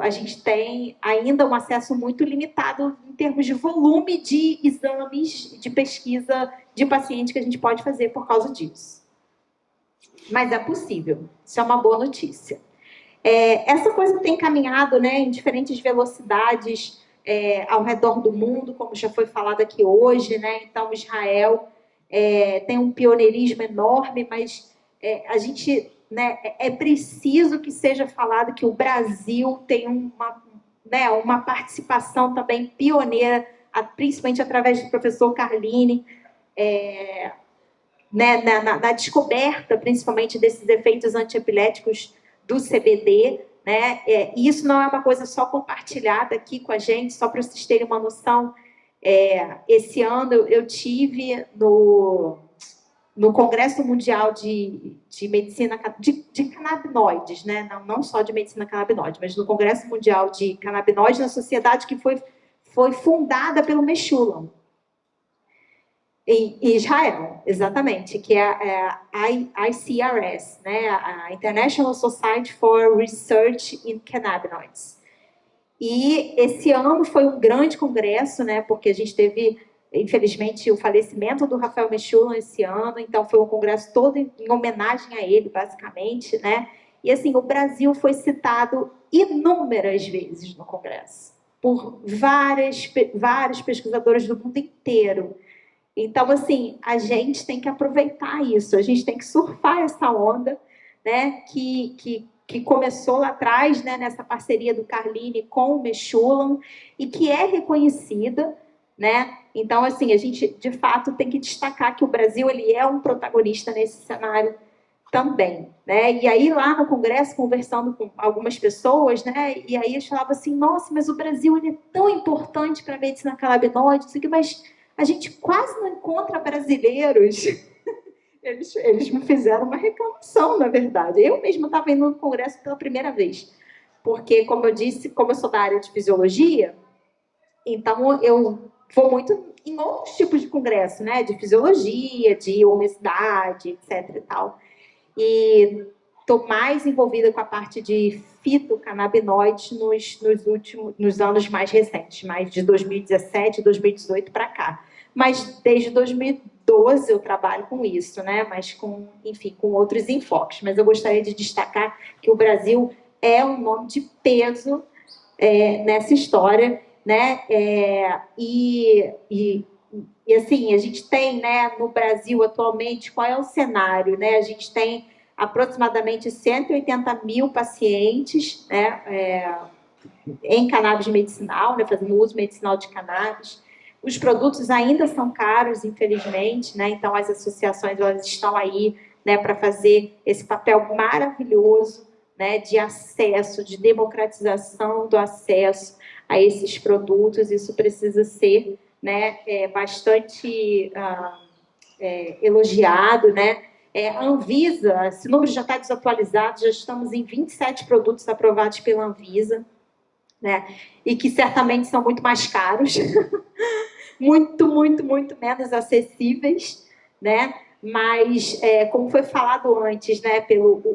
a gente tem ainda um acesso muito limitado em termos de volume de exames de pesquisa de paciente que a gente pode fazer por causa disso. Mas é possível. Isso é uma boa notícia. Essa coisa tem caminhado, né, em diferentes velocidades ao redor do mundo, como já foi falado aqui hoje, né? Então, Israel tem um pioneirismo enorme, mas a gente, né, é preciso que seja falado que o Brasil tem uma participação também pioneira, principalmente através do professor Carline, né, na descoberta, principalmente, desses efeitos antiepiléticos do CBD, né? E isso não é uma coisa só compartilhada aqui com a gente, só para vocês terem uma noção. Esse ano eu tive no Congresso Mundial de Medicina de Canabinoides, né? Não só de medicina canabinoide, mas no Congresso Mundial de Canabinoides, na sociedade que foi fundada pelo Meshulam, em Israel, exatamente, que é a ICRS, né? A International Society for Research in Cannabinoids. E esse ano foi um grande congresso, né? Porque a gente teve, infelizmente, o falecimento do Rafael Meshulam esse ano, então foi um congresso todo em homenagem a ele, basicamente, né? E assim, o Brasil foi citado inúmeras vezes no congresso, por vários pesquisadores do mundo inteiro. Então, assim, a gente tem que aproveitar isso, a gente tem que surfar essa onda, né, que começou lá atrás, né, nessa parceria do Carline com o Meshulam, e que é reconhecida, né? Então, assim, a gente, de fato, tem que destacar que o Brasil ele é um protagonista nesse cenário também, né? E aí, lá no Congresso, conversando com algumas pessoas, né, e aí eles falavam assim, nossa, mas o Brasil ele é tão importante para a medicina canabinoide, mas a gente quase não encontra brasileiros. Eles me fizeram uma reclamação, na verdade. Eu mesma estava indo no congresso pela primeira vez. Porque, como eu disse, como eu sou da área de fisiologia, então eu vou muito em outros tipos de congresso, né? De fisiologia, de obesidade, etc. e tal. E estou mais envolvida com a parte de fitocannabinoides nos anos mais recentes, mais de 2017, 2018 para cá. Mas desde 2012 eu trabalho com isso, né? Mas enfim, com outros enfoques. Mas eu gostaria de destacar que o Brasil é um nome de peso nessa história, né? E assim, a gente tem, né, no Brasil atualmente, qual é o cenário, né? A gente tem aproximadamente 180 mil pacientes, né, em cannabis medicinal, né, fazendo uso medicinal de cannabis. Os produtos ainda são caros, infelizmente, né? Então as associações elas estão aí, né, para fazer esse papel maravilhoso, né, de acesso, de democratização do acesso a esses produtos. Isso precisa ser, né, bastante elogiado, né? A Anvisa, esse número já está desatualizado, já estamos em 27 produtos aprovados pela Anvisa, né? E que certamente são muito mais caros, muito menos acessíveis, né? Mas, como foi falado antes, né?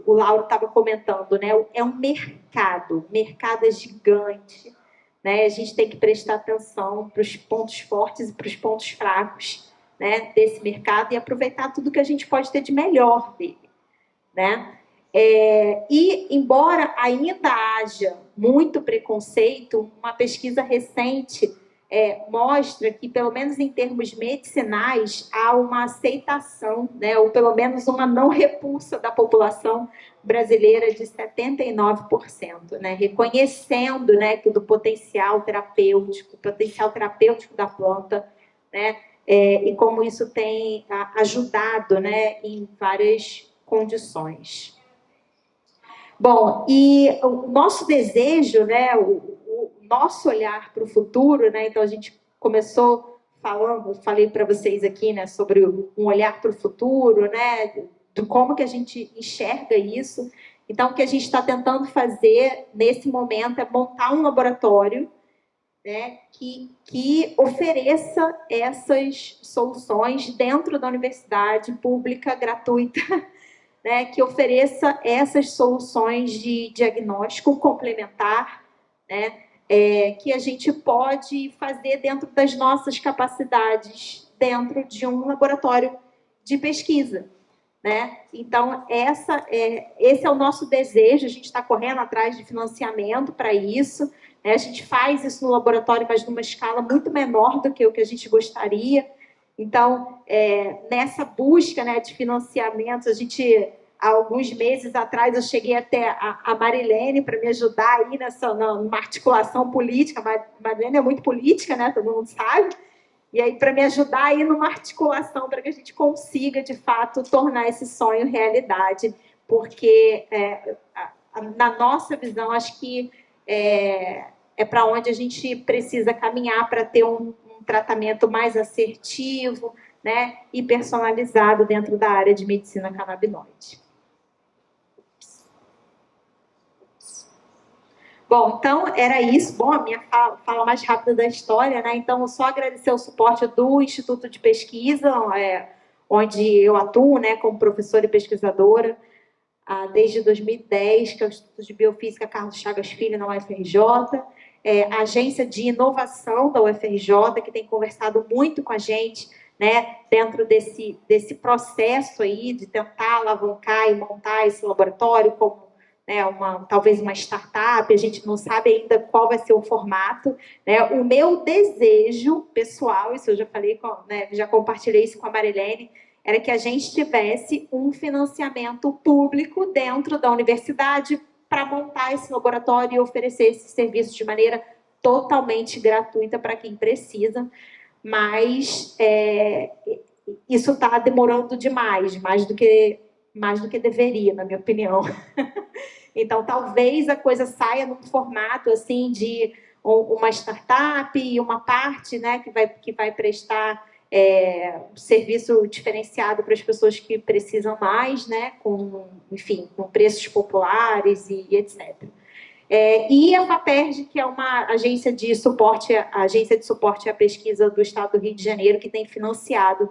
O Lauro estava comentando, né? É um mercado é gigante, né? A gente tem que prestar atenção para os pontos fortes e para os pontos fracos, né, desse mercado e aproveitar tudo que a gente pode ter de melhor dele, né? E, embora ainda haja muito preconceito, uma pesquisa recente mostra que, pelo menos em termos medicinais, há uma aceitação, né, ou pelo menos uma não repulsa da população brasileira de 79%, né, reconhecendo, né, que do potencial terapêutico da planta, né, e como isso tem ajudado, né, em várias condições. Bom, e o nosso desejo, né, o nosso olhar para o futuro, né, então a gente começou falei para vocês aqui, né, sobre um olhar para o futuro, né, de como que a gente enxerga isso. Então, o que a gente está tentando fazer nesse momento é montar um laboratório, né, que ofereça essas soluções dentro da universidade pública gratuita, né, que ofereça essas soluções de diagnóstico complementar, né, que a gente pode fazer dentro das nossas capacidades, dentro de um laboratório de pesquisa, né? Então, esse é o nosso desejo, a gente está correndo atrás de financiamento para isso, né? A gente faz isso no laboratório, mas numa escala muito menor do que o que a gente gostaria. Então, nessa busca, né, de financiamento, há alguns meses atrás, eu cheguei até a Marilene para me ajudar aí numa articulação política. A Marilene é muito política, né, todo mundo sabe. E aí, para me ajudar aí numa articulação para que a gente consiga, de fato, tornar esse sonho realidade. Porque, na nossa visão, acho que é para onde a gente precisa caminhar para ter um tratamento mais assertivo, né, e personalizado dentro da área de medicina canabinoide. Bom, então era isso. Bom, a minha fala mais rápida da história, né? Então, só agradecer o suporte do Instituto de Pesquisa, onde eu atuo, né, como professora e pesquisadora, desde 2010, que é o Instituto de Biofísica Carlos Chagas Filho, na UFRJ, a Agência de Inovação da UFRJ, que tem conversado muito com a gente, né, dentro desse processo aí de tentar alavancar e montar esse laboratório como, né, talvez uma startup. A gente não sabe ainda qual vai ser o formato, né? O meu desejo pessoal, isso eu já falei, né, já compartilhei isso com a Marilene, era que a gente tivesse um financiamento público dentro da universidade para montar esse laboratório e oferecer esse serviço de maneira totalmente gratuita para quem precisa, mas isso está demorando demais, mais do que deveria, na minha opinião. Então, talvez a coisa saia num formato assim de uma startup e uma parte, né, que vai prestar serviço diferenciado para as pessoas que precisam mais, né, com preços populares e etc. E a FAPERJ, que é uma agência de suporte à pesquisa do Estado do Rio de Janeiro, que tem financiado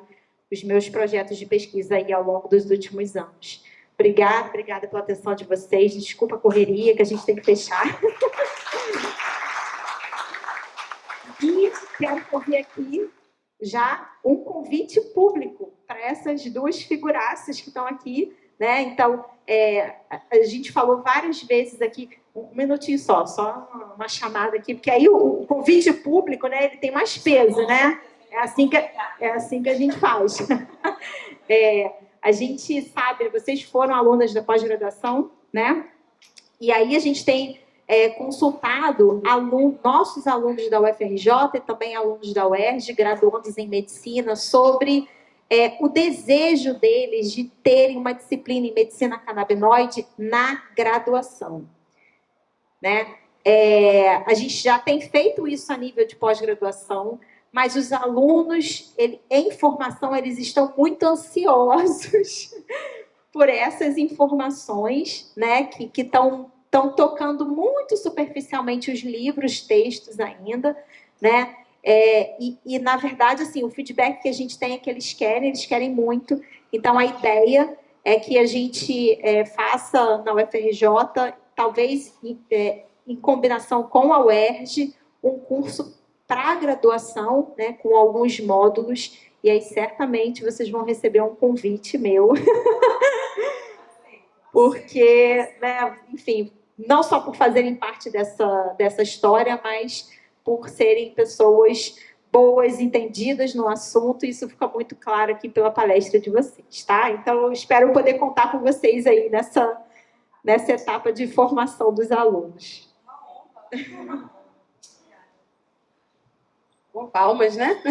os meus projetos de pesquisa aí ao longo dos últimos anos. Obrigada pela atenção de vocês. Desculpa a correria, que a gente tem que fechar. E quero fazer aqui já um convite público para essas duas figuraças que estão aqui, né? Então, a gente falou várias vezes aqui, um minutinho só uma chamada aqui, porque aí o convite público, né, ele tem mais peso, né? É assim que a gente faz. A gente sabe, vocês foram alunas da pós-graduação, né? E aí a gente tem consultado nossos alunos da UFRJ e também alunos da UERJ, graduandos em medicina, sobre o desejo deles de terem uma disciplina em medicina canabinoide na graduação, né? A gente já tem feito isso a nível de pós-graduação, mas os alunos, em formação, eles estão muito ansiosos por essas informações, né, que estão tocando muito superficialmente os livros, textos ainda, né? E, na verdade, assim, o feedback que a gente tem é que eles querem muito. Então, a ideia é que a gente faça na UFRJ, talvez em combinação com a UERJ, um curso para graduação, né, com alguns módulos, e aí certamente vocês vão receber um convite meu, porque, né, enfim, não só por fazerem parte dessa história, mas por serem pessoas boas, entendidas no assunto. Isso fica muito claro aqui pela palestra de vocês, tá? Então, eu espero poder contar com vocês aí nessa etapa de formação dos alunos. Com palmas, né?